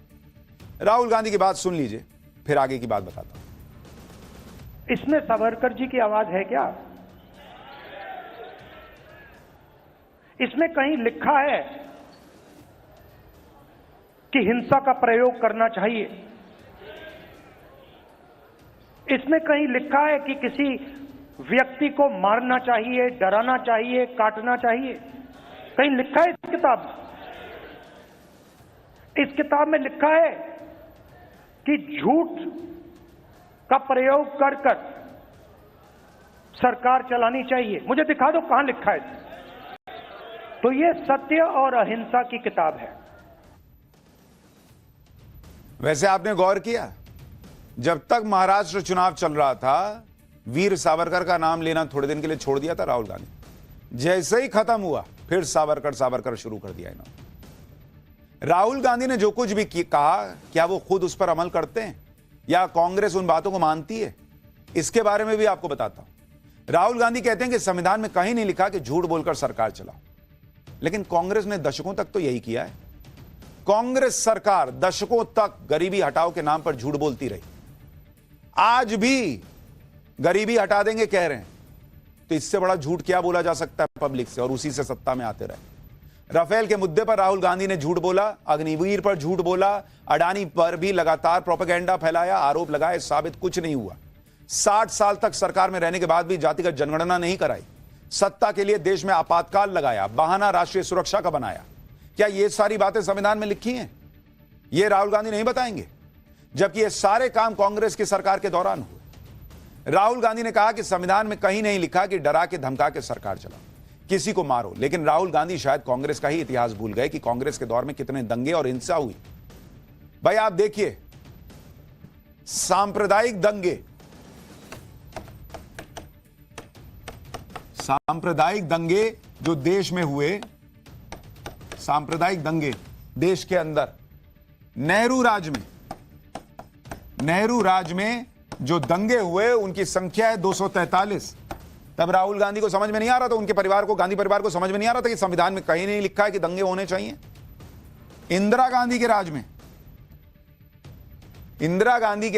राहुल गांधी की बात सुन लीजिए, फिर आगे की बात बताता हूं। इसमें सावरकर जी की आवाज है क्या? इसमें कहीं लिखा है कि हिंसा का प्रयोग करना चाहिए? इसमें कहीं लिखा है कि किसी व्यक्ति को मारना चाहिए, डराना चाहिए, काटना चाहिए? कहीं लिखा है इस किताब में? इस किताब में लिखा है कि झूठ का प्रयोग कर कर सरकार चलानी चाहिए? मुझे दिखा दो कहां लिखा है। तो ये सत्य और अहिंसा की किताब है। वैसे आपने गौर किया, जब तक महाराष्ट्र चुनाव चल रहा था वीर सावरकर का नाम लेना थोड़े दिन के लिए छोड़ दिया था राहुल गांधी। जैसे ही खत्म हुआ फिर सावरकर सावरकर शुरू कर दिया इन्होंने। राहुल गांधी ने जो कुछ भी कहा, क्या वो खुद उस पर अमल करते हैं या कांग्रेस उन बातों को मानती है? इसके बारे में भी आपको बताता हूं। राहुल गांधी कहते हैं कि संविधान में कहीं नहीं लिखा कि झूठ बोलकर सरकार चलाओ, लेकिन कांग्रेस ने दशकों तक तो यही किया है। कांग्रेस सरकार दशकों तक गरीबी हटाओ के नाम पर झूठ बोलती रही। आज भी गरीबी हटा देंगे कह रहे हैं, तो इससे बड़ा झूठ क्या बोला जा सकता है पब्लिक से, और उसी से सत्ता में आते रहे। राफेल के मुद्दे पर राहुल गांधी ने झूठ बोला, अग्निवीर पर झूठ बोला, अडानी पर भी लगातार प्रोपेगेंडा फैलाया, आरोप लगाए, साबित कुछ नहीं हुआ। 60 साल तक सरकार में रहने के बाद भी जातिगत जनगणना नहीं कराई, सत्ता के लिए देश में आपातकाल लगाया, बहाना राष्ट्रीय सुरक्षा का बनाया। क्या ये सारी बातें संविधान में लिखी हैं? ये राहुल गांधी नहीं बताएंगे, जबकि ये सारे काम कांग्रेस की सरकार के दौरान हुए। राहुल गांधी ने कहा कि संविधान में कहीं नहीं लिखा कि डरा के धमका के सरकार चलाओ, किसी को मारो। लेकिन राहुल गांधी शायद कांग्रेस का ही इतिहास भूल गए कि कांग्रेस के दौर में कितने दंगे और हिंसा हुई। भाई आप देखिए, सांप्रदायिक दंगे, सांप्रदायिक दंगे जो देश में हुए, सांप्रदायिक दंगे देश के अंदर, नेहरू राज में जो दंगे हुए उनकी संख्या है 243। तब राहुल गांधी को समझ में नहीं आ रहा था, उनके परिवार को, गांधी परिवार को समझ में नहीं आ रहा था कि संविधान में कहीं नहीं लिखा है कि दंगे होने चाहिए। इंदिरा गांधी के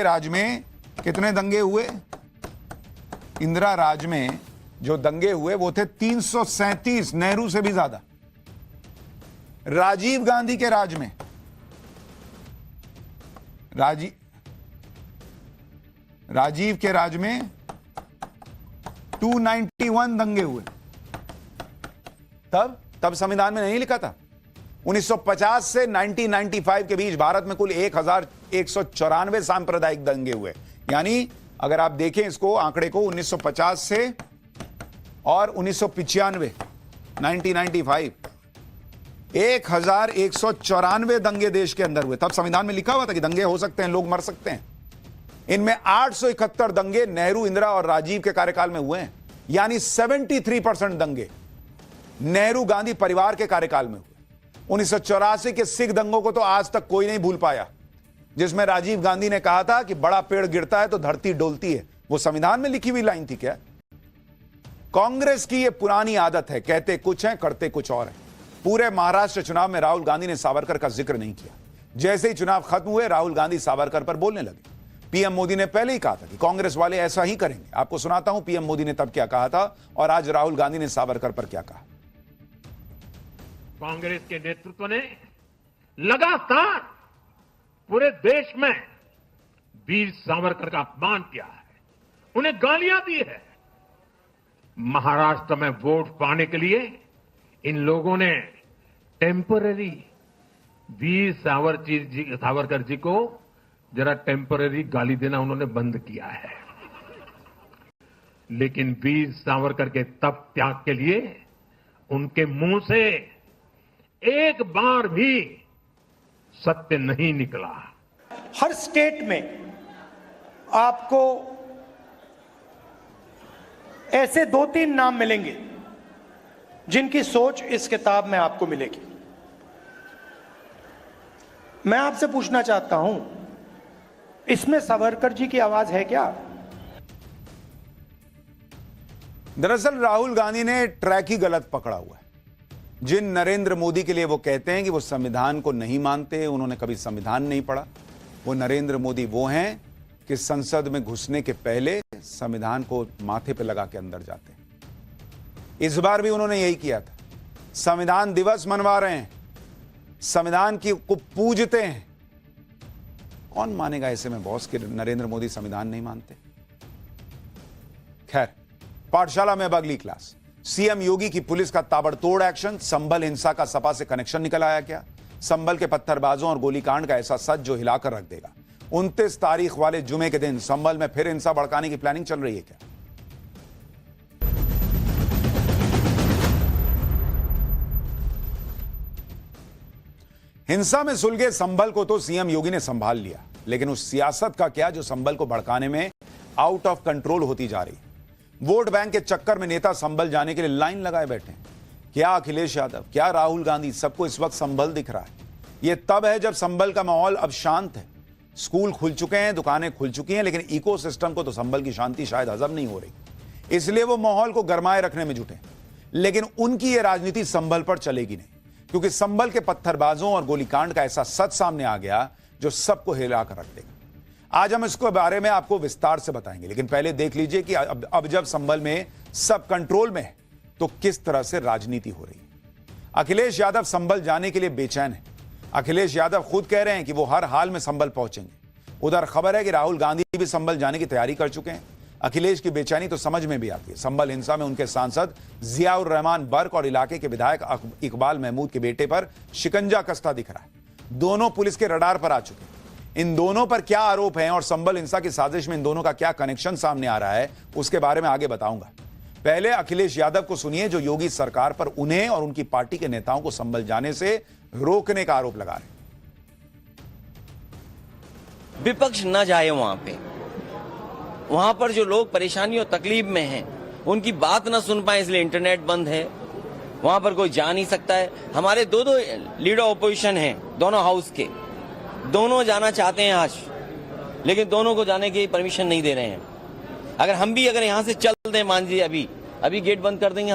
राज में कितने दंगे हुए? इंदिरा राज में जो दंगे हुए वो थे 337, नेहरू से भी ज्यादा। राजीव गांधी के राज में राजीव के राज में 291 दंगे हुए। तब संविधान में नहीं लिखा था। 1950 से 1995 के बीच भारत में कुल 1194 सांप्रदायिक दंगे हुए। यानी अगर आप देखें इसको आंकड़े को 1950 से और 1995 1995 1194 दंगे देश के अंदर हुए। तब संविधान में लिखा हुआ था कि दंगे हो सकते हैं, लोग मर सकते हैं। इनमें 871 दंगे नेहरू, इंदिरा और राजीव के कार्यकाल में हुए हैं। यानी 73% दंगे नेहरू गांधी परिवार के कार्यकाल में हुए। 1984 के सिख दंगों को तो आज तक कोई नहीं भूल पाया, जिसमें राजीव गांधी ने कहा था कि बड़ा पेड़ गिरता है तो धरती डोलती है। वो संविधान में लिखी हुई लाइन थी क्या? कांग्रेस की यह पुरानी आदत है, कहते कुछ है करते कुछ और है। पूरे महाराष्ट्र चुनाव में राहुल गांधी ने सावरकर का जिक्र नहीं किया। जैसे ही चुनाव खत्म हुए राहुल गांधी सावरकर पर बोलने लगे। पीएम मोदी ने पहले ही कहा था कि कांग्रेस वाले ऐसा ही करेंगे। आपको सुनाता हूं पीएम मोदी ने तब क्या कहा था और आज राहुल गांधी ने सावरकर पर क्या कहा। कांग्रेस के नेतृत्व ने लगातार पूरे देश में वीर सावरकर का अपमान किया है, उन्हें गालियां दी है। महाराष्ट्र में वोट पाने के लिए इन लोगों ने टेम्पररी वीर सावरकर जी को जरा टेम्पररी गाली देना उन्होंने बंद किया है। लेकिन वीर सावरकर के तप त्याग के लिए उनके मुंह से एक बार भी सत्य नहीं निकला। हर स्टेट में आपको ऐसे 2-3 नाम मिलेंगे जिनकी सोच इस किताब में आपको मिलेगी। मैं आपसे पूछना चाहता हूं, इसमें सावरकर जी की आवाज है क्या? दरअसल राहुल गांधी ने ट्रैक ही गलत पकड़ा हुआ है। जिन नरेंद्र मोदी के लिए वो कहते हैं कि वो संविधान को नहीं मानते, उन्होंने कभी संविधान नहीं पढ़ा, वो नरेंद्र मोदी वो हैं कि संसद में घुसने के पहले संविधान को माथे पे लगा के अंदर जाते हैं। इस बार भी उन्होंने यही किया था। संविधान दिवस मनवा रहे हैं, संविधान को पूजते हैं। कौन मानेगा ऐसे में बॉस कि नरेंद्र मोदी संविधान नहीं मानते? खैर, पाठशाला में अब अगली क्लास। सीएम योगी की पुलिस का ताबड़तोड़ एक्शन। संभल हिंसा का सपा से कनेक्शन निकल आया क्या? संभल के पत्थरबाजों और गोलीकांड का ऐसा सच जो हिलाकर रख देगा। 29 तारीख वाले जुमे के दिन संभल में फिर हिंसा भड़काने की प्लानिंग चल रही है क्या? हिंसा में सुलगे संभल को तो सीएम योगी ने संभाल लिया, लेकिन उस सियासत का क्या जो संभल को भड़काने में आउट ऑफ कंट्रोल होती जा रही है। वोट बैंक के चक्कर में नेता संभल जाने के लिए लाइन लगाए बैठे हैं। क्या अखिलेश यादव, क्या राहुल गांधी, सबको इस वक्त संभल दिख रहा है। यह तब है जब संभल का माहौल अब शांत है। स्कूल खुल चुके हैं, दुकानें खुल चुकी हैं, लेकिन इकोसिस्टम को तो संभल की शांति शायद हजम नहीं हो रही। इसलिए वो माहौल को गरमाए रखने में जुटे। लेकिन उनकी यह राजनीति संभल पर चलेगी नहीं, क्योंकि संभल के पत्थरबाजों और गोलीकांड का ऐसा सच सामने आ गया जो सबको हिलाकर रख देगा। आज हम इसके बारे में आपको विस्तार से बताएंगे, लेकिन पहले देख लीजिए कि अब जब संभल में सब कंट्रोल में है तो किस तरह से राजनीति हो रही है। अखिलेश यादव संभल जाने के लिए बेचैन है। अखिलेश यादव खुद कह रहे हैं कि वो हर हाल में संभल पहुंचेंगे। उधर खबर है कि राहुल गांधी भी संभल जाने की तैयारी कर चुके हैं। अखिलेश की बेचैनी तो समझ में भी आती है। संभल हिंसा में उनके सांसद जियाउर रहमान बर्क और इलाके के विधायक इकबाल महमूद के बेटे पर शिकंजा कसता दिख रहा है। दोनों पुलिस के रडार पर आ चुके हैं। इन दोनों पर क्या आरोप हैं और संभल हिंसा की साजिश में इन दोनों का क्या कनेक्शन सामने आ रहा है, उसके बारे में आगे बताऊंगा। पहले अखिलेश यादव को सुनिए, जो योगी सरकार पर उन्हें और उनकी पार्टी के नेताओं को संभल जाने से रोकने का आरोप लगा रहे हैं। विपक्ष न जाए वहां पर जो लोग परेशानी और तकलीफ में हैं उनकी बात न सुन पाए, इसलिए इंटरनेट बंद है, वहां पर कोई जा नहीं सकता है। हमारे दो लीडर ऑपोजिशन हैं, दोनों हाउस के, दोनों जाना चाहते हैं आज, लेकिन दोनों को जाने की परमिशन नहीं दे रहे हैं। अगर हम भी यहां से चल दें, मान लीजिए अभी गेट बंद कर देंगे,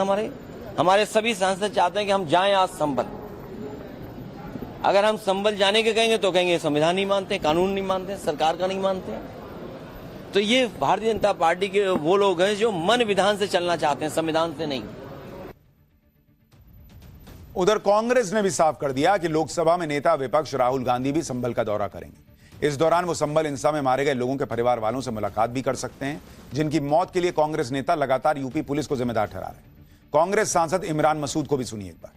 हमारे सभी सांसद चाहते हैं कि हम जाएं आज संभल, अगर हम संभल जाने के कहेंगे तो कहेंगे संविधान नहीं मानते, कानून नहीं मानते, सरकार का नहीं मानते। तो ये भारतीय जनता पार्टी के वो लोग हैं जो मन विधान से चलना चाहते हैं, संविधान से नहीं। उधर कांग्रेस ने भी साफ कर दिया कि लोकसभा में नेता विपक्ष राहुल गांधी भी संभल का दौरा करेंगे। इस दौरान वो संभल हिंसा में मारे गए लोगों के परिवार वालों से मुलाकात भी कर सकते हैं, जिनकी मौत के लिए कांग्रेस नेता लगातार यूपी पुलिस को जिम्मेदार ठहरा रहे हैं। कांग्रेस सांसद इमरान मसूद को भी सुनिए एक बार।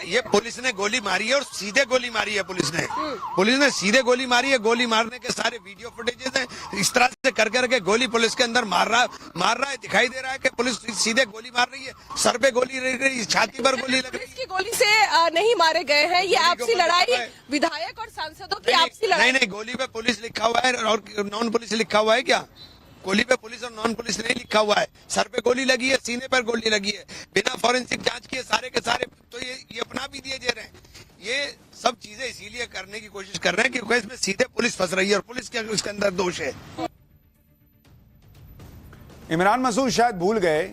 ये पुलिस ने गोली मारी है और सीधे गोली मारी है। पुलिस ने सीधे गोली मारी है। गोली मारने के सारे वीडियो फुटेजेस हैं। इस तरह से कर करके गोली पुलिस के अंदर मार रहा है। दिखाई दे रहा है कि पुलिस सीधे गोली मार रही है, सर पे गोली लग रही है, छाती पर गोली लग रही है। पुलिस की गोली से नहीं मारे गए हैं। ये आपसी लड़ाई विधायक और सांसदों की आपसी लड़ाई। नहीं, गोली पे पुलिस लिखा हुआ है और नॉन पुलिस लिखा हुआ है क्या? गोली पे पुलिस और नॉन पुलिस नहीं लिखा हुआ है। सर पे गोली लगी है, सीने पर गोली लगी है, बिना फॉरेंसिक जांच किए सारे के सारे तो ये अपना भी दिए जा रहे हैं। ये सब चीजें इसीलिए करने की कोशिश कर रहे हैं क्योंकि इसमें सीधे पुलिस फंस रही है और पुलिस के इसके अंदर दोष है। इमरान मसूद शायद भूल गए,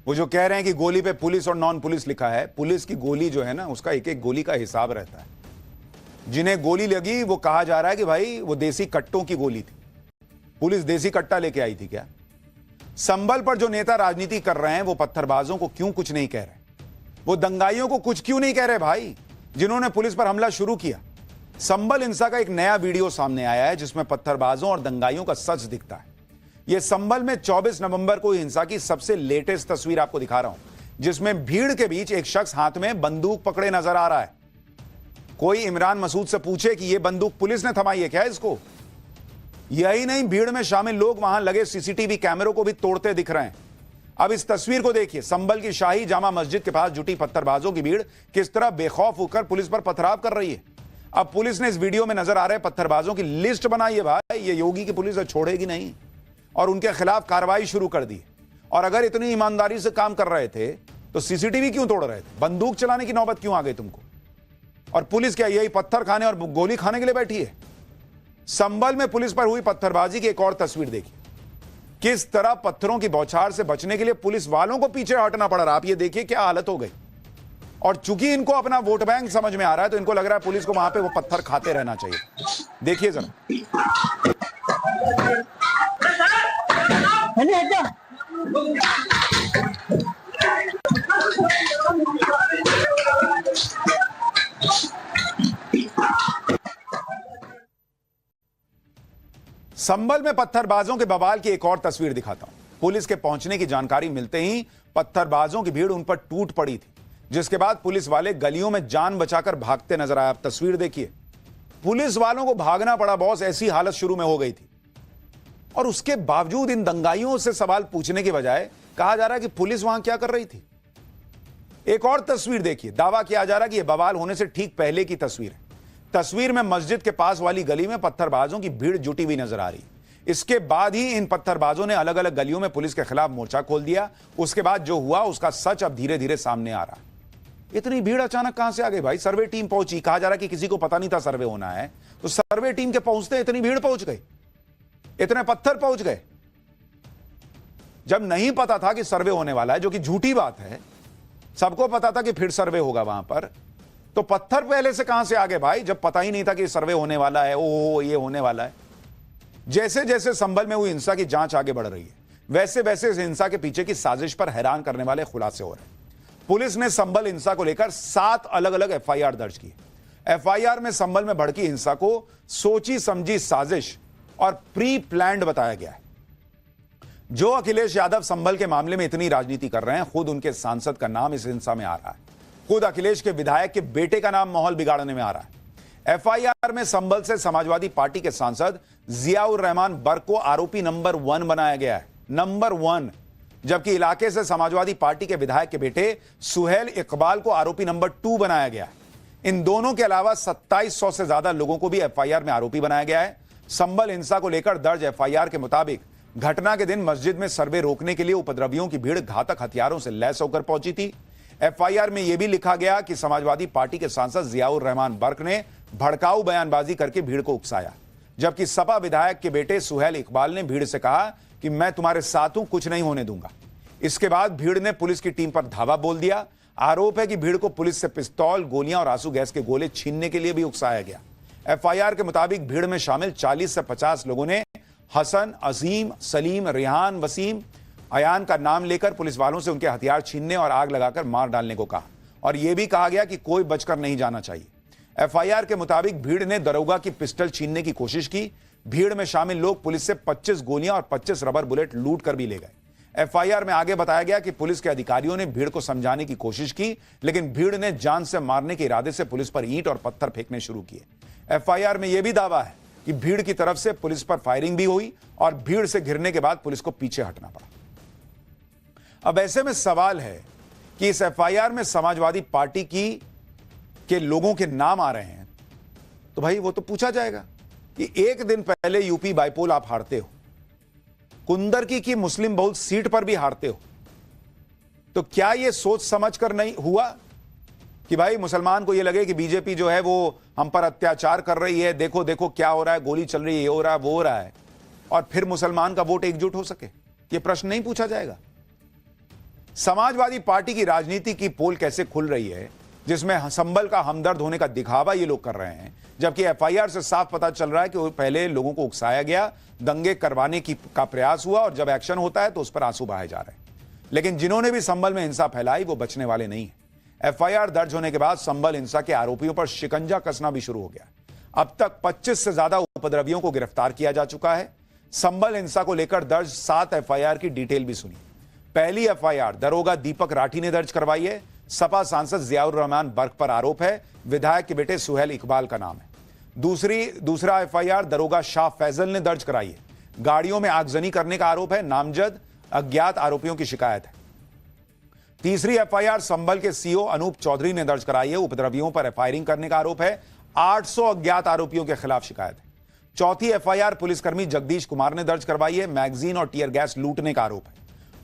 वो जो कह रहे हैं कि गोली पे पुलिस और नॉन पुलिस लिखा है। पुलिस की गोली जो है ना, उसका एक एक गोली का हिसाब रहता है। जिन्हें गोली लगी वो कहा जा रहा है कि भाई वो देसी कट्टों की गोली थी, पुलिस देसी कट्टा लेके आई थी क्या? संभल पर जो नेता राजनीति कर रहे हैं वो पत्थरबाजों को क्यों कुछ नहीं कह रहे? वो दंगाइयों को कुछ क्यों नहीं कह रहे भाई, जिन्होंने पुलिस पर हमला शुरू किया? संभल हिंसा का एक नया वीडियो सामने आया है जिसमें पत्थरबाजों और दंगाइयों का सच दिखता है। यह संभल में 24 नवंबर को हिंसा की सबसे लेटेस्ट तस्वीर आपको दिखा रहा हूं, जिसमें भीड़ के बीच एक शख्स हाथ में बंदूक पकड़े नजर आ रहा है। कोई इमरान मसूद से पूछे कि यह बंदूक पुलिस ने थमाई है क्या इसको? यही नहीं, भीड़ में शामिल लोग वहां लगे सीसीटीवी कैमरों को भी तोड़ते दिख रहे हैं। अब इस तस्वीर को देखिए, संभल की शाही जामा मस्जिद के पास जुटी पत्थरबाजों की भीड़ किस तरह बेखौफ होकर पुलिस पर पथराव कर रही है। अब पुलिस ने इस वीडियो में नजर आ रहे पत्थरबाजों की लिस्ट बनाई है भाई। ये योगी की पुलिस छोड़ेगी नहीं और उनके खिलाफ कार्रवाई शुरू कर दी। और अगर इतनी ईमानदारी से काम कर रहे थे तो सीसीटीवी क्यों तोड़ रहे थे? बंदूक चलाने की नौबत क्यों आ गई तुमको? और पुलिस क्या यही पत्थर खाने और गोली खाने के लिए बैठी है? संभल में पुलिस पर हुई पत्थरबाजी की एक और तस्वीर देखिए, किस तरह पत्थरों की बौछार से बचने के लिए पुलिस वालों को पीछे हटना पड़ रहा। आप ये देखिए क्या हालत हो गई। और चूंकि इनको अपना वोट बैंक समझ में आ रहा है तो इनको लग रहा है पुलिस को वहां पे वो पत्थर खाते रहना चाहिए। देखिए जरा। संभल में पत्थरबाजों के बवाल की एक और तस्वीर दिखाता हूं। पुलिस के पहुंचने की जानकारी मिलते ही पत्थरबाजों की भीड़ उन पर टूट पड़ी थी, जिसके बाद पुलिस वाले गलियों में जान बचाकर भागते नजर आए। आप तस्वीर देखिए, पुलिस वालों को भागना पड़ा बॉस, ऐसी हालत शुरू में हो गई थी। और उसके बावजूद इन दंगाइयों से सवाल पूछने के बजाय कहा जा रहा है कि पुलिस वहां क्या कर रही थी। एक और तस्वीर देखिए, दावा किया जा रहा है कि यह बवाल होने से ठीक पहले की तस्वीर है। तस्वीर में मस्जिद के पास वाली गली में पत्थरबाजों की भीड़ जुटी हुई नजर आ रही है। इसके बाद ही इन पत्थरबाजों ने अलग अलग गलियों में पुलिस के खिलाफ मोर्चा खोल दिया। उसके बाद जो हुआ उसका सच अब धीरे धीरे सामने आ रहा है। इतनी भीड़ अचानक कहां से आ गई भाई? सर्वे टीम पहुंची, कहा जा रहा है कि किसी को पता नहीं था सर्वे होना है, तो सर्वे टीम के पहुंचते इतनी भीड़ पहुंच गई, इतने पत्थर पहुंच गए। जब नहीं पता था कि सर्वे होने वाला है, जो कि झूठी बात है, सबको पता था कि फिर सर्वे होगा वहां पर, तो पत्थर पहले से कहां से आ गए भाई? जब पता ही नहीं था कि सर्वे होने वाला है, ओ ये होने वाला है। जैसे जैसे संभल में हुई हिंसा की जांच आगे बढ़ रही है, वैसे वैसे इस हिंसा के पीछे की साजिश पर हैरान करने वाले खुलासे हो रहे हैं। पुलिस ने संभल हिंसा को लेकर 7 अलग अलग एफआईआर दर्ज की। एफआईआर में संभल में भड़की हिंसा को सोची समझी साजिश और प्री प्लान्ड बताया गया है। जो अखिलेश यादव संभल के मामले में इतनी राजनीति कर रहे हैं, खुद उनके सांसद का नाम इस हिंसा में आ रहा है। खुद अखिलेश के विधायक के बेटे का नाम माहौल बिगाड़ने में आ रहा है। एफआईआर में संभल से समाजवादी पार्टी के सांसद जियाउर रहमान बर्क को आरोपी नंबर 1 बनाया गया है, नंबर 1, जबकि इलाके से समाजवादी पार्टी के विधायक के बेटे सुहेल इकबाल को आरोपी नंबर 2 बनाया गया है। इन दोनों के अलावा 2700 से ज्यादा लोगों को भी एफआईआर में आरोपी बनाया गया है। संभल हिंसा को लेकर दर्ज एफआईआर के मुताबिक घटना के दिन मस्जिद में सर्वे रोकने के लिए उपद्रवियों की भीड़ घातक हथियारों से लैस होकर पहुंची थी। एफआईआर में यह भी लिखा गया कि समाजवादी पार्टी के सांसद जियाउर रहमान बर्क ने भड़काऊ बयानबाजी करके भीड़ को उकसाया, जबकि सपा विधायक के बेटे सुहेल इकबाल ने भीड़ से कहा कि मैं तुम्हारे साथ हूं, कुछ नहीं होने दूंगा। इसके बाद भीड़ ने पुलिस की टीम पर धावा बोल दिया। आरोप है कि भीड़ को पुलिस से पिस्तौल, गोलियां और आंसू गैस के गोले छीनने के लिए भी उकसाया गया। एफआईआर के मुताबिक भीड़ में शामिल 40 से 50 लोगों ने हसन, अजीम, सलीम, रिहान, वसीम, अयान का नाम लेकर पुलिस वालों से उनके हथियार छीनने और आग लगाकर मार डालने को कहा और यह भी कहा गया कि कोई बचकर नहीं जाना चाहिए। एफआईआर के मुताबिक भीड़ ने दरोगा की पिस्टल छीनने की कोशिश की। भीड़ में शामिल लोग पुलिस से 25 गोलियां और 25 रबर बुलेट लूट कर भी ले गए। एफआईआर में आगे बताया गया कि पुलिस के अधिकारियों ने भीड़ को समझाने की कोशिश की, लेकिन भीड़ ने जान से मारने के इरादे से पुलिस पर ईंट और पत्थर फेंकने शुरू किए। एफआईआर में यह भी दावा है कि भीड़ की तरफ से पुलिस पर फायरिंग भी हुई और भीड़ से घिरने के बाद पुलिस को पीछे हटना पड़ा। अब ऐसे में सवाल है कि इस एफआईआर में समाजवादी पार्टी के लोगों के नाम आ रहे हैं, तो भाई वो तो पूछा जाएगा कि एक दिन पहले यूपी बाइपोल आप हारते हो, कुंदरकी की मुस्लिम बहुल सीट पर भी हारते हो, तो क्या यह सोच समझकर नहीं हुआ कि भाई मुसलमान को यह लगे कि बीजेपी जो है वो हम पर अत्याचार कर रही है, देखो देखो क्या हो रहा है, गोली चल रही है, ये हो रहा है, वो हो रहा है, और फिर मुसलमान का वोट एकजुट हो सके? यह प्रश्न नहीं पूछा जाएगा। समाजवादी पार्टी की राजनीति की पोल कैसे खुल रही है, जिसमें संभल का हमदर्द होने का दिखावा ये लोग कर रहे हैं, जबकि एफआईआर से साफ पता चल रहा है कि पहले लोगों को उकसाया गया, दंगे करवाने का प्रयास हुआ और जब एक्शन होता है तो उस पर आंसू बहाए जा रहे हैं। लेकिन जिन्होंने भी संभल में हिंसा फैलाई वो बचने वाले नहीं है। एफआईआर दर्ज होने के बाद संभल हिंसा के आरोपियों पर शिकंजा कसना भी शुरू हो गया। अब तक 25 से ज्यादा उपद्रवियों को गिरफ्तार किया जा चुका है। संभल हिंसा को लेकर दर्ज 7 एफआईआर की डिटेल भी सुनी। पहली एफआईआर दरोगा दीपक राठी ने दर्ज करवाई है। सपा सांसद जियाउर रहमान बर्क पर आरोप है, विधायक के बेटे सुहेल इकबाल का नाम है। दूसरा एफआईआर दरोगा शाह फैजल ने दर्ज कराई है। गाड़ियों में आगजनी करने का आरोप है, नामजद अज्ञात आरोपियों की शिकायत है। तीसरी एफआईआर संभल के सीओ अनूप चौधरी ने दर्ज कराई है। उपद्रवियों पर फायरिंग करने का आरोप है। 800 अज्ञात आरोपियों के खिलाफ शिकायत है। चौथी एफआईआर पुलिसकर्मी जगदीश कुमार ने दर्ज करवाई है। मैगजीन और टीयर गैस लूटने का आरोप है।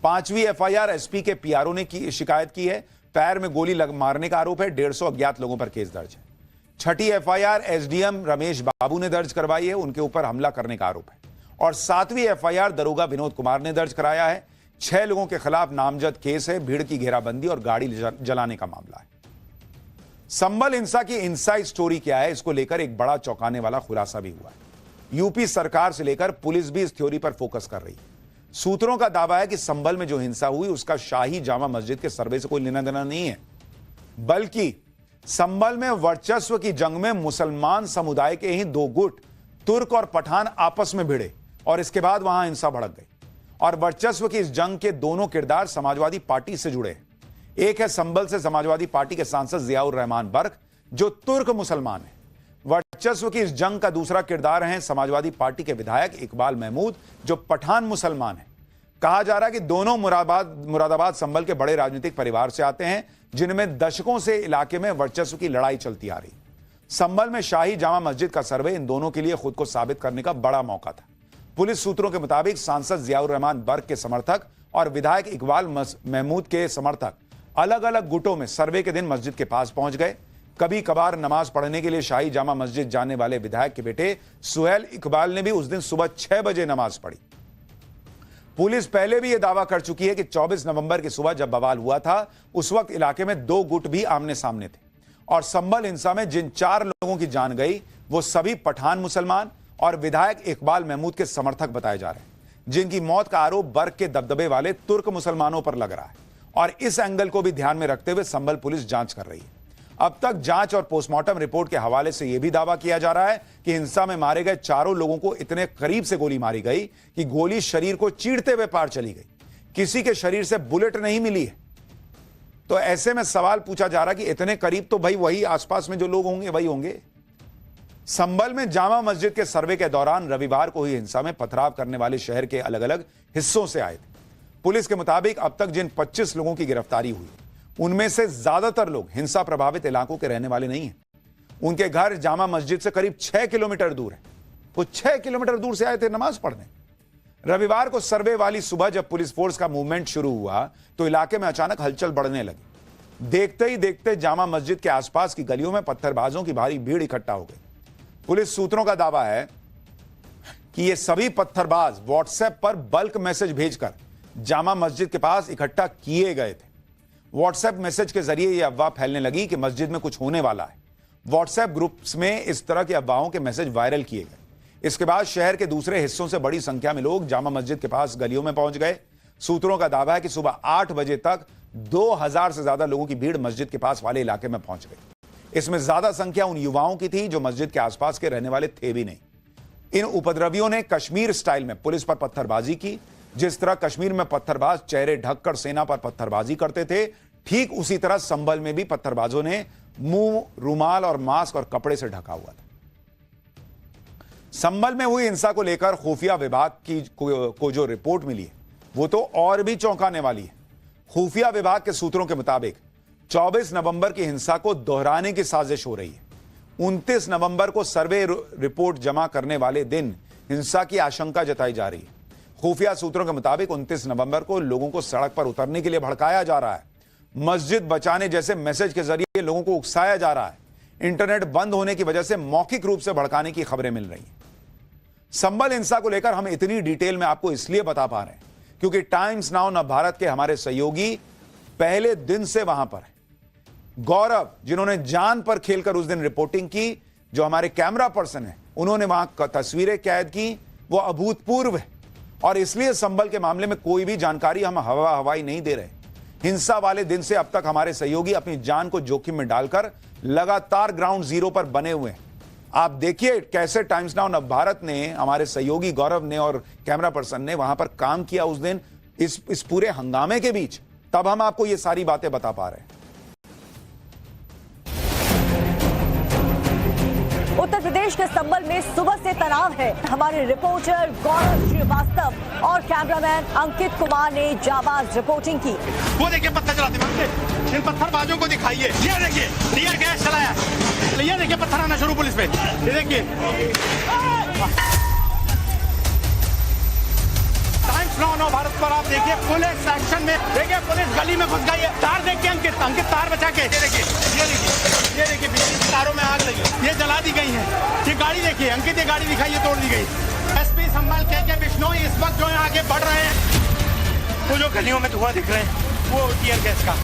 पांचवी एफआईआर एसपी के पीआरओ ने शिकायत की है। पैर में गोली मारने का आरोप है। 150 अज्ञात लोगों पर केस दर्ज है। छठी एफआईआर एसडीएम रमेश बाबू ने दर्ज करवाई है, उनके ऊपर हमला करने का आरोप है। और 7वीं एफआईआर दरोगा विनोद कुमार ने दर्ज कराया है। 6 लोगों के खिलाफ नामजद केस है। भीड़ की घेराबंदी और गाड़ी जलाने का मामला है। संभल हिंसा की इनसाइड स्टोरी क्या है, इसको लेकर एक बड़ा चौंकाने वाला खुलासा भी हुआ है। यूपी सरकार से लेकर पुलिस भी इस थ्योरी पर फोकस कर रही है। सूत्रों का दावा है कि संभल में जो हिंसा हुई उसका शाही जामा मस्जिद के सर्वे से कोई लेना देना नहीं है, बल्कि संभल में वर्चस्व की जंग में मुसलमान समुदाय के ही 2 गुट तुर्क और पठान आपस में भिड़े और इसके बाद वहां हिंसा भड़क गई। और वर्चस्व की इस जंग के दोनों किरदार समाजवादी पार्टी से जुड़े हैं। एक है संभल से समाजवादी पार्टी के सांसद जियाउर रहमान बर्क, जो तुर्क मुसलमान है। वर्चस्व की इस जंग का दूसरा किरदार है समाजवादी पार्टी के विधायक इकबाल महमूद, जो पठान मुसलमान है। कहा जा रहा है कि दोनों मुरादाबाद संभल के बड़े राजनीतिक परिवार से आते हैं, जिनमें दशकों से इलाके में वर्चस्व की लड़ाई चलती आ रही। संभल में शाही जामा मस्जिद का सर्वे इन दोनों के लिए खुद को साबित करने का बड़ा मौका था। पुलिस सूत्रों के मुताबिक सांसद जियाउर रहमान बर्क के समर्थक और विधायक इकबाल महमूद के समर्थक अलग अलग गुटों में सर्वे के दिन मस्जिद के पास पहुंच गए। कभी कभार नमाज पढ़ने के लिए शाही जामा मस्जिद जाने वाले विधायक के बेटे सुहेल इकबाल ने भी उस दिन सुबह 6 बजे नमाज पढ़ी। पुलिस पहले भी यह दावा कर चुकी है कि 24 नवंबर की सुबह जब बवाल हुआ था, उस वक्त इलाके में 2 गुट भी आमने सामने थे। और संभल हिंसा में जिन 4 लोगों की जान गई वो सभी पठान मुसलमान और विधायक इकबाल महमूद के समर्थक बताए जा रहे हैं, जिनकी मौत का आरोप बर्क के दबदबे वाले तुर्क मुसलमानों पर लग रहा है। और इस एंगल को भी ध्यान में रखते हुए संभल पुलिस जांच कर रही है। अब तक जांच और पोस्टमार्टम रिपोर्ट के हवाले से यह भी दावा किया जा रहा है कि हिंसा में मारे गए 4 लोगों को इतने करीब से गोली मारी गई कि गोली शरीर को चीरते हुए पार चली गई। किसी के शरीर से बुलेट नहीं मिली है। तो ऐसे में सवाल पूछा जा रहा कि इतने करीब तो भाई वही आसपास में जो लोग होंगे वही होंगे। संभल में जामा मस्जिद के सर्वे के दौरान रविवार को हुई हिंसा में पथराव करने वाले शहर के अलग अलग हिस्सों से आए थे। पुलिस के मुताबिक अब तक जिन 25 लोगों की गिरफ्तारी हुई, उनमें से ज्यादातर लोग हिंसा प्रभावित इलाकों के रहने वाले नहीं हैं। उनके घर जामा मस्जिद से करीब 6 किलोमीटर दूर है। वो 6 किलोमीटर दूर से आए थे नमाज पढ़ने। रविवार को सर्वे वाली सुबह जब पुलिस फोर्स का मूवमेंट शुरू हुआ तो इलाके में अचानक हलचल बढ़ने लगी। देखते ही देखते जामा मस्जिद के आसपास की गलियों में पत्थरबाजों की भारी भीड़ इकट्ठा हो गई। पुलिस सूत्रों का दावा है कि ये सभी पत्थरबाज व्हाट्सएप पर बल्क मैसेज भेजकर जामा मस्जिद के पास इकट्ठा किए गए थे। व्हाट्सएप मैसेज के जरिए यह अफवाह फैलने लगी कि मस्जिद में कुछ होने वाला है। व्हाट्सएप ग्रुप्स में इस तरह की अफवाहों के मैसेज वायरल किए गए। इसके बाद शहर के दूसरे हिस्सों से बड़ी संख्या में लोग जामा मस्जिद के पास गलियों में पहुंच गए। सूत्रों का दावा है कि सुबह 8 बजे तक 2000 से ज्यादा लोगों की भीड़ मस्जिद के पास वाले इलाके में पहुंच गई। इसमें ज्यादा संख्या उन युवाओं की थी जो मस्जिद के आसपास के रहने वाले थे भी नहीं। इन उपद्रवियों ने कश्मीर स्टाइल में पुलिस पर पत्थरबाजी की। जिस तरह कश्मीर में पत्थरबाज चेहरे ढककर सेना पर पत्थरबाजी करते थे, ठीक उसी तरह संभल में भी पत्थरबाजों ने मुंह, रुमाल और मास्क और कपड़े से ढका हुआ था। संभल में हुई हिंसा को लेकर खुफिया विभाग को जो रिपोर्ट मिली है वो तो और भी चौंकाने वाली है। खुफिया विभाग के सूत्रों के मुताबिक 24 नवंबर की हिंसा को दोहराने की साजिश हो रही है। 29 नवंबर को सर्वे रिपोर्ट जमा करने वाले दिन हिंसा की आशंका जताई जा रही है। खुफिया सूत्रों के मुताबिक 29 नवंबर को लोगों को सड़क पर उतरने के लिए भड़काया जा रहा है। मस्जिद बचाने जैसे मैसेज के जरिए लोगों को उकसाया जा रहा है। इंटरनेट बंद होने की वजह से मौखिक रूप से भड़काने की खबरें मिल रही हैं। संभल हिंसा को लेकर हम इतनी डिटेल में आपको इसलिए बता पा रहे हैं क्योंकि टाइम्स नाउ नव भारत के हमारे सहयोगी पहले दिन से वहां पर है। गौरव, जिन्होंने जान पर खेलकर उस दिन रिपोर्टिंग की, जो हमारे कैमरा पर्सन है, उन्होंने वहां तस्वीरें कैद की, वो अभूतपूर्व है। और इसलिए संभल के मामले में कोई भी जानकारी हम हवाई नहीं दे रहे। हिंसा वाले दिन से अब तक हमारे सहयोगी अपनी जान को जोखिम में डालकर लगातार ग्राउंड जीरो पर बने हुए हैं। आप देखिए कैसे टाइम्स नाउ नव भारत ने, हमारे सहयोगी गौरव ने और कैमरा पर्सन ने वहां पर काम किया उस दिन इस पूरे हंगामे के बीच। तब हम आपको ये सारी बातें बता पा रहे हैं। उत्तर प्रदेश के संभल में सुबह से तनाव है। हमारे रिपोर्टर गौरव श्रीवास्तव और कैमरामैन अंकित कुमार ने जाबाज रिपोर्टिंग की। वो देखिए पत्थर चलाते हैं, इन पत्थरबाजों को दिखाइए। ये देखिए टीयर गैस चलाया, ये देखिए पत्थर आना शुरू पुलिस पे। ये देखिए टाइम्स नाउ नव भारत पर आप देखिए पुलिस एक्शन में। देखिए पुलिस गली में घुस गई है। तार देखिए अंकित तार बचा के। ये देखिए बिजली तारों में आग लगी, ये जला दी गई है। ये गाड़ी देखिए अंकित, ये गाड़ी दिखाइए तोड़ दी गई। एसपी संभल के बिश्नोई इस वक्त जो है आगे बढ़ रहे हैं। वो जो गलियों में धुआं दिख रहे हैं वो टीयर गैस का।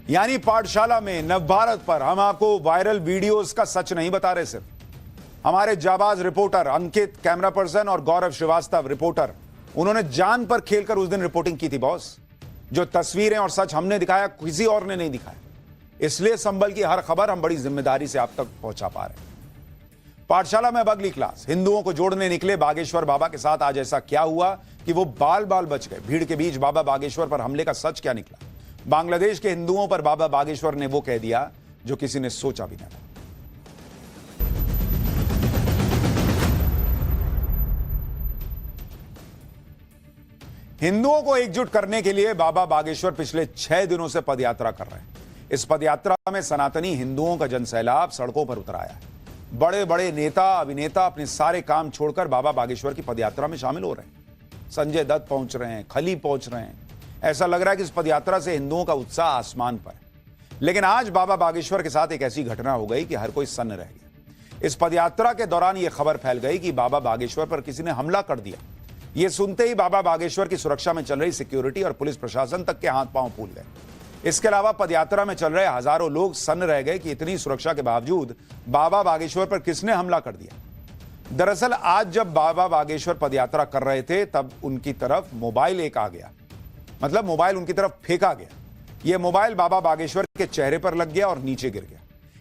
यानी पाठशाला में नव भारत पर हम आपको वायरल वीडियोस का सच नहीं बता रहे। सिर्फ हमारे जाबाज रिपोर्टर अंकित कैमरा पर्सन और गौरव श्रीवास्तव रिपोर्टर, उन्होंने जान पर खेलकर उस दिन रिपोर्टिंग की थी बॉस। जो तस्वीरें और सच हमने दिखाया किसी और ने नहीं दिखाया। इसलिए संभल की हर खबर हम बड़ी जिम्मेदारी से आप तक पहुंचा पा रहे हैं। पाठशाला में अब अगली क्लास। हिंदुओं को जोड़ने निकले बागेश्वर बाबा के साथ आज ऐसा क्या हुआ कि वो बाल बाल बच गए। भीड़ के बीच बाबा बागेश्वर पर हमले का सच क्या निकला। बांग्लादेश के हिंदुओं पर बाबा बागेश्वर ने वो कह दिया जो किसी ने सोचा भी न था। हिंदुओं को एकजुट करने के लिए बाबा बागेश्वर पिछले 6 दिनों से पदयात्रा कर रहे हैं। इस पदयात्रा में सनातनी हिंदुओं का जनसैलाब सड़कों पर उतर आया है। बड़े बड़े नेता अभिनेता अपने सारे काम छोड़कर बाबा बागेश्वर की पदयात्रा में शामिल हो रहे हैं। संजय दत्त पहुंच रहे हैं, खली पहुंच रहे हैं। ऐसा लग रहा है कि इस पदयात्रा से हिंदुओं का उत्साह आसमान पर है। लेकिन आज बाबा बागेश्वर के साथ एक ऐसी घटना हो गई कि हर कोई सन्न रह गया। इस पदयात्रा के दौरान यह खबर फैल गई कि बाबा बागेश्वर पर किसी ने हमला कर दिया। यह सुनते ही बाबा बागेश्वर की सुरक्षा में चल रही सिक्योरिटी और पुलिस प्रशासन तक के हाथ पांव फूल गए। इसके अलावा पदयात्रा में चल रहे हजारों लोग सन्न रह गए कि इतनी सुरक्षा के बावजूद बाबा बागेश्वर पर किसने हमला कर दिया। दरअसल आज जब बाबा बागेश्वर पदयात्रा कर रहे थे तब उनकी तरफ मोबाइल एक आ गया, मतलब मोबाइल उनकी तरफ फेंका गया। यह मोबाइल बाबा बागेश्वर के चेहरे पर लग गया और नीचे गिर गया।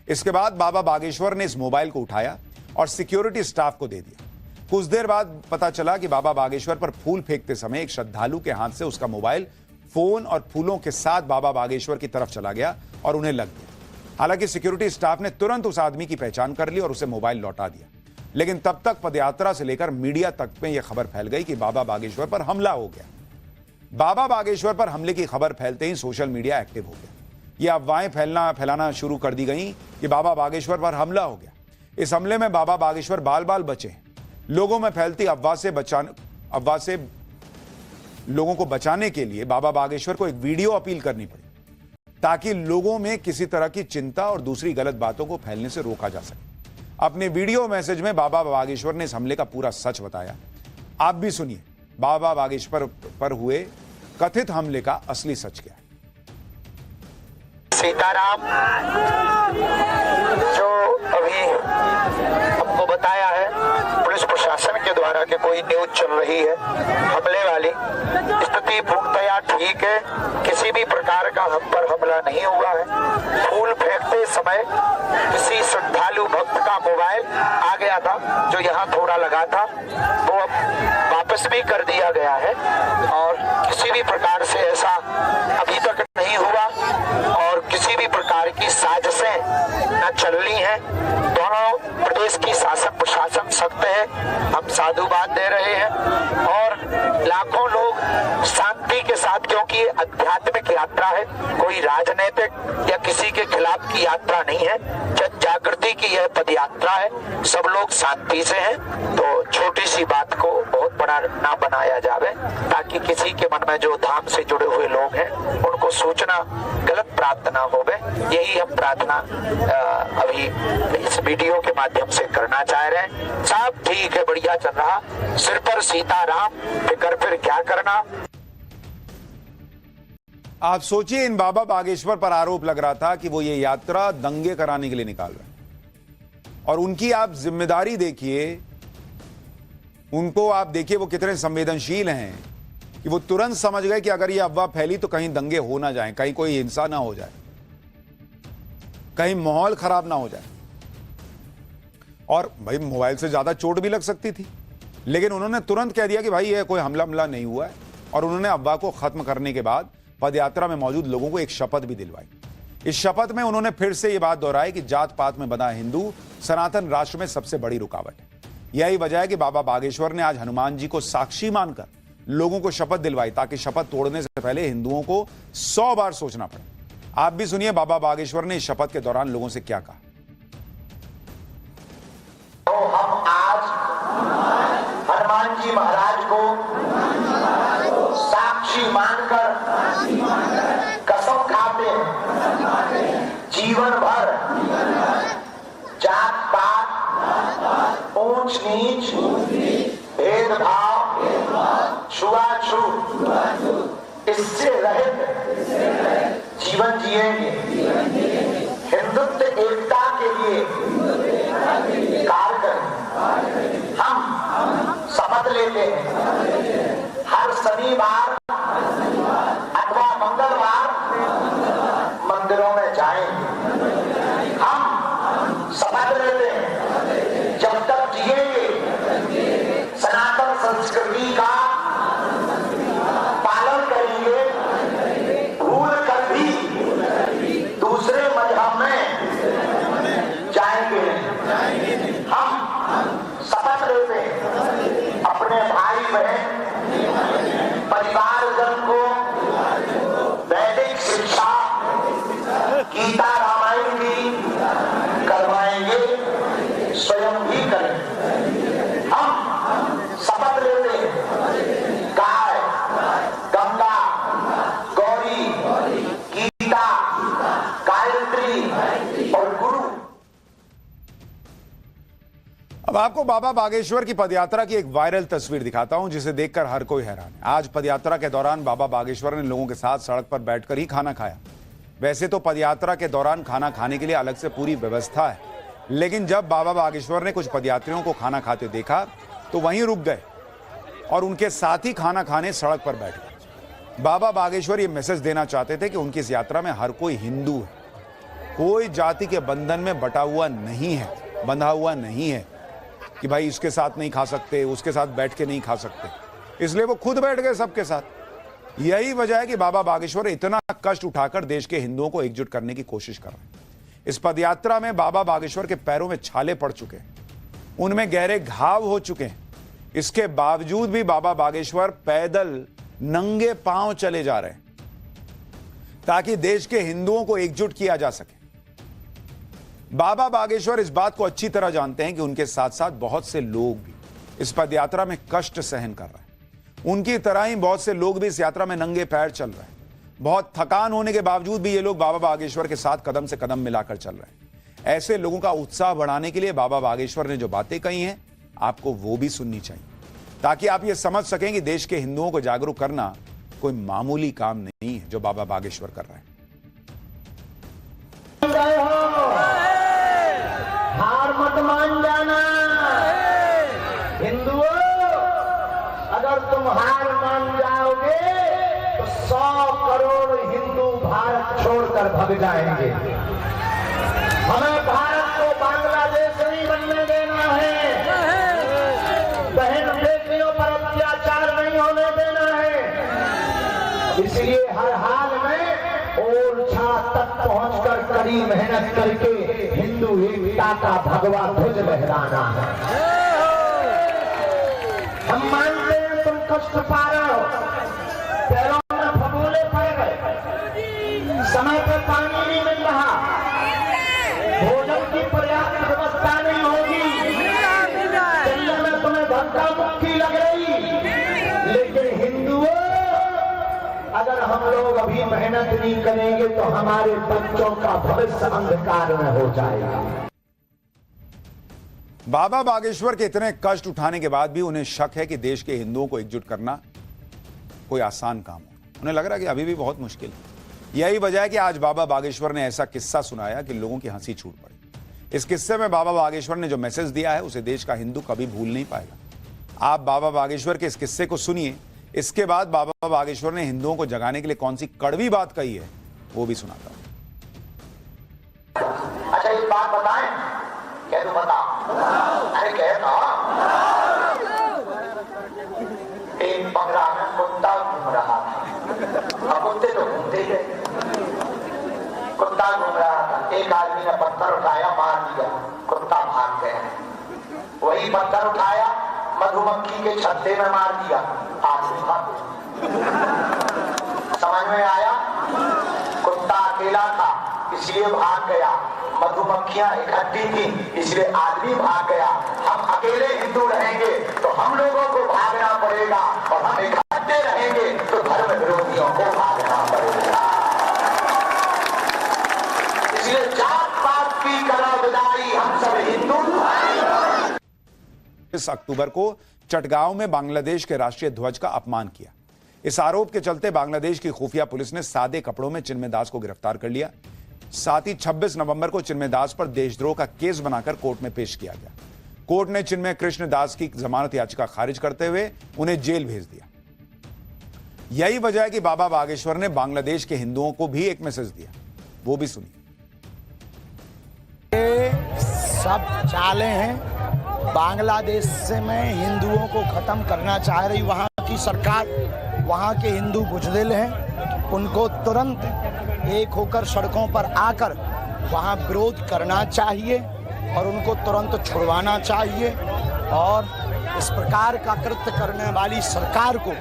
इसके बाद बाबा बागेश्वर ने इस मोबाइल को उठाया और सिक्योरिटी स्टाफ को दे दिया। कुछ देर बाद पता चला कि बाबा बागेश्वर पर फूल फेंकते समय एक श्रद्धालु के हाथ से उसका मोबाइल फोन और फूलों के साथ बाबा बागेश्वर की तरफ चला गया और उन्हें लग गया। हालांकि सिक्योरिटी स्टाफ ने तुरंत उस आदमी की पहचान कर ली और उसे मोबाइल लौटा दिया। लेकिन तब तक पदयात्रा से लेकर मीडिया तक में यह खबर फैल गई कि बाबा बागेश्वर पर हमला हो गया। बाबा बागेश्वर पर हमले की खबर फैलते ही सोशल मीडिया एक्टिव हो गया। यह अफवाहें फैलाना शुरू कर दी गई कि बाबा बागेश्वर पर हमला हो गया। इस हमले में बाबा बागेश्वर बाल बाल बचे। लोगों में फैलती अफवाह से लोगों को बचाने के लिए बाबा बागेश्वर को एक वीडियो अपील करनी पड़ी ताकि लोगों में किसी तरह की चिंता और दूसरी गलत बातों को फैलने से रोका जा सके। अपने वीडियो मैसेज में बाबा बागेश्वर ने इस हमले का पूरा सच बताया। आप भी सुनिए बाबा बागेश्वर पर हुए कथित हमले का असली सच क्या है। सीताराम जो अभी हमको बताया है पुलिस प्रशासन के द्वारा कि कोई न्यूज चल रही है हमले वाली, स्थिति पूर्णतया ठीक है। किसी भी प्रकार का हम पर हमला नहीं हुआ है। फूल फेंकते समय किसी श्रद्धालु भक्त का मोबाइल आ गया था जो यहाँ थोड़ा लगा था, वो अब वापस भी कर दिया गया है और किसी भी प्रकार से ऐसा अभी तक नहीं हुआ और किसी भी प्रकार की साजिशें न चल रही हैं। दोनों प्रदेश की शासन प्रशासन सख्त है, हम साधुवाद दे रहे हैं और लाखों लोग शांति के साथ, क्योंकि आध्यात्मिक यात्रा है, कोई राजनीतिक या किसी के खिलाफ की यात्रा नहीं है, जन जागृति की यह पद यात्रा है। सब लोग शांति से हैं, तो छोटी सी बात को बहुत बड़ा ना बनाया जावे ताकि किसी के मन में जो धाम से जुड़े हुए लोग हैं उनको सूचना गलत प्राप्त ना होवे। यही हम प्रार्थना अभी इस वीडियो के माध्यम से करना चाह रहे हैं। सब ठीक है, बढ़िया चल रहा, सिर पर सीताराम, फिकर फिर क्या करना। आप सोचिए, इन बाबा बागेश्वर पर आरोप लग रहा था कि वो ये यात्रा दंगे कराने के लिए निकाल रहे हैं और उनकी आप जिम्मेदारी देखिए, उनको आप देखिए वो कितने संवेदनशील हैं कि वो तुरंत समझ गए कि अगर ये अफवाह फैली तो कहीं दंगे हो ना जाएं, कहीं कोई हिंसा ना हो जाए, कहीं माहौल खराब ना हो जाए। और भाई मोबाइल से ज्यादा चोट भी लग सकती थी, लेकिन उन्होंने तुरंत कह दिया कि भाई ये कोई हमला नहीं हुआ है और उन्होंने अफवाह को खत्म करने के बाद पदयात्रा में मौजूद लोगों को एक शपथ भी दिलवाई। इस शपथ में उन्होंने फिर से ये बात दोहराई कि जात पात में बंधा हिंदू सनातन राष्ट्र में सबसे बड़ी रुकावट है। यही वजह है कि बाबा बागेश्वर ने आज हनुमान जी को साक्षी मानकर लोगों को शपथ दिलवाई ताकि शपथ तोड़ने से पहले हिंदुओं को 100 बार सोचना पड़े। आप भी सुनिए बाबा बागेश्वर ने इस शपथ के दौरान लोगों से क्या कहा। तो हम आज हनुमान जी महाराज को साक्षी मानकर कसम खाते हैं जीवन भर जात पात, ऊंच नीच, भेदभाव, छुआछूत इससे रहित जीवन जिएंगे। हिंदुत्व एकता के लिए कार्य करें। हम शपथ लेते हैं हर शनिवार अथवा मंगलवार मंदिरों में जाएंगे। हम शपथ लेते हैं जब तक जिएंगे सनातन संस्कृति का पालन करेंगे, भूल कर भी दूसरे मजहब में जाएंगे। हम शपथ लेते हैं अपने भाई बहन परिवारजन को वैदिक शिक्षा गीता रामायण भी करवाएंगे, स्वयं भी करेंगे। हम शपथ लेते हैं गाय, गंगा, गौरी, गीता, गायत्री और गुरु। अब आपको बाबा बागेश्वर की पदयात्रा की एक वायरल तस्वीर दिखाता हूं जिसे देखकर हर कोई हैरान है। आज पदयात्रा के दौरान बाबा बागेश्वर ने लोगों के साथ सड़क पर बैठकर ही खाना खाया। वैसे तो पदयात्रा के दौरान खाना खाने के लिए अलग से पूरी व्यवस्था है, लेकिन जब बाबा बागेश्वर ने कुछ पदयात्रियों को खाना खाते देखा तो वहीं रुक गए और उनके साथ ही खाना खाने सड़क पर बैठ गए। बाबा बागेश्वर ये मैसेज देना चाहते थे कि उनकी इस यात्रा में हर कोई हिंदू है, कोई जाति के बंधन में बटा हुआ नहीं है, बंधा हुआ नहीं है कि भाई इसके साथ नहीं खा सकते, उसके साथ बैठ के नहीं खा सकते। इसलिए वो खुद बैठ गए सबके साथ। यही वजह है कि बाबा बागेश्वर इतना कष्ट उठाकर देश के हिंदुओं को एकजुट करने की कोशिश कर रहे हैं। इस पदयात्रा में बाबा बागेश्वर के पैरों में छाले पड़ चुके हैं, उनमें गहरे घाव हो चुके हैं। इसके बावजूद भी बाबा बागेश्वर पैदल नंगे पांव चले जा रहे हैं ताकि देश के हिंदुओं को एकजुट किया जा सके। बाबा बागेश्वर इस बात को अच्छी तरह जानते हैं कि उनके साथ साथ बहुत से लोग भी इस पदयात्रा में कष्ट सहन कर रहे हैं। उनकी तरह ही बहुत से लोग भी इस यात्रा में नंगे पैर चल रहे हैं। बहुत थकान होने के बावजूद भी ये लोग बाबा बागेश्वर के साथ कदम से कदम मिलाकर चल रहे हैं। ऐसे लोगों का उत्साह बढ़ाने के लिए बाबा बागेश्वर ने जो बातें कही हैं आपको वो भी सुननी चाहिए ताकि आप ये समझ सकें कि देश के हिंदुओं को जागरूक करना कोई मामूली काम नहीं है जो बाबा बागेश्वर कर रहे हैं। हार मत मान जाना हिंदुओं, अगर तुम हार मान जाओगे तो 100 करोड़ हिंदू भारत छोड़कर भग जाएंगे। हमें भारत को बांग्लादेश नहीं बनने देना है, बहन बेटियों पर अत्याचार नहीं होने देना है। इसलिए हर हाल में ओरछा तक पहुंचकर कड़ी मेहनत करके हिंदू एकता का भगवा ध्वज लहराना है। हम मानते हैं तुम कष्ट पा रहे हो, पैरों में फबूले पड़ गए, समय पर पानी नहीं मिल रहा, भोजन की पर्याप्त व्यवस्था नहीं होगी, चलने में तुम्हें धक्का मुक्की लग रही। लेकिन हिंदुओं, अगर हम लोग अभी मेहनत नहीं करेंगे तो हमारे बच्चों का भविष्य अंधकार में हो जाएगा। बाबा बागेश्वर के इतने कष्ट उठाने के बाद भी उन्हें शक है कि देश के हिंदुओं को एकजुट करना कोई आसान काम हो। उन्हें लग रहा है कि अभी भी बहुत मुश्किल है। यही वजह है कि आज बाबा बागेश्वर ने ऐसा किस्सा सुनाया कि लोगों की हंसी छूट पड़ी। इस किस्से में बाबा बागेश्वर ने जो मैसेज दिया है उसे देश का हिंदू कभी भूल नहीं पाएगा। आप बाबा बागेश्वर के इस किस्से को सुनिए। इसके बाद बाबा बागेश्वर ने हिंदुओं को जगाने के लिए कौन सी कड़वी बात कही है वो भी सुनाता हूं। अच्छा एक बात बताएं, कह दो बता, अरे कह ना। एक बंगला में कुत्ता घूम रहा था, अब कुत्ते तो घूमते गए, कुत्ता घूम रहा था, एक आदमी ने पत्थर उठाया, मार दिया, कुत्ता भाग गया। वही पत्थर उठाया, मधुमक्खी के छत्ते में मार दिया, आदमी भाग गया। समझ में आया? कुत्ता अकेला था इसलिए भाग गया, मधुमक्खियां इकट्ठी थी इसलिए आदमी भाग गया। हम अकेले हिंदू रहेंगे तो हम लोगों को भागना पड़ेगा, और हम इकट्ठे रहेंगे तो धर्म विरोधियों को भागना पड़ेगा। इसलिए जात पात की करो विदाई, हम सब हिंदू। 20 अक्टूबर को चटगांव में बांग्लादेश के राष्ट्रीय ध्वज का अपमान किया। इस आरोप के चलते बांग्लादेश की खुफिया पुलिस ने सादे कपड़ों में चिन्मय दास को गिरफ्तार कर लिया। साथ ही 26 नवंबर को चिन्मय दास पर देशद्रोह का केस बनाकर कोर्ट में पेश किया गया। कोर्ट ने चिन्मय कृष्ण दास की जमानत याचिका खारिज करते हुए उन्हें जेल भेज दिया। यही वजह है कि बाबा बागेश्वर ने बांग्लादेश के हिंदुओं को भी एक मैसेज दिया, वो भी सुनिए। सब चाले हैं बांग्लादेश से में हिंदुओं को खत्म करना चाह रही वहाँ की सरकार। वहाँ के हिंदू बुजदिल हैं, उनको तुरंत एक होकर सड़कों पर आकर वहाँ विरोध करना चाहिए और उनको तुरंत छुड़वाना चाहिए। और इस प्रकार का कृत्य करने वाली सरकार को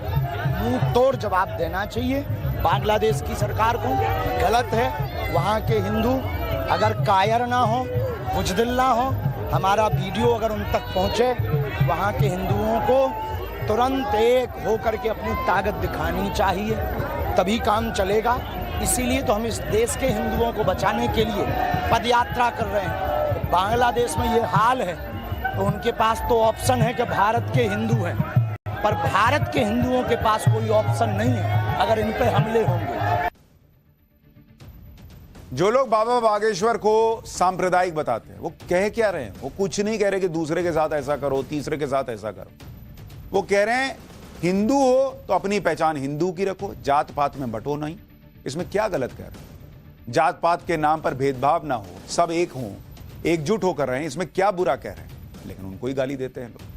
मुंह तोड़ जवाब देना चाहिए। बांग्लादेश की सरकार को गलत है। वहाँ के हिंदू अगर कायर ना हो, बुजदिल ना हो, हमारा वीडियो अगर उन तक पहुँचे, वहाँ के हिंदुओं को तुरंत एक होकर के अपनी ताकत दिखानी चाहिए, तभी काम चलेगा। इसीलिए तो हम इस देश के हिंदुओं को बचाने के लिए पद यात्रा कर रहे हैं। बांग्लादेश में ये हाल है तो उनके पास तो ऑप्शन है कि भारत के हिंदू हैं, पर भारत के हिंदुओं के पास कोई ऑप्शन नहीं है अगर इन पे हमले होंगे। जो लोग बाबा बागेश्वर को सांप्रदायिक बताते हैं वो कह क्या रहे हैं? वो कुछ नहीं कह रहे कि दूसरे के साथ ऐसा करो, तीसरे के साथ ऐसा करो। वो कह रहे हैं हिंदू हो तो अपनी पहचान हिंदू की रखो, जात पात में बंटो नहीं। इसमें क्या गलत कह रहे हैं? जात पात के नाम पर भेदभाव ना हो, सब एक हों, एकजुट होकर रहें, इसमें क्या बुरा कह रहे हैं? लेकिन उनको ही गाली देते हैं लोग।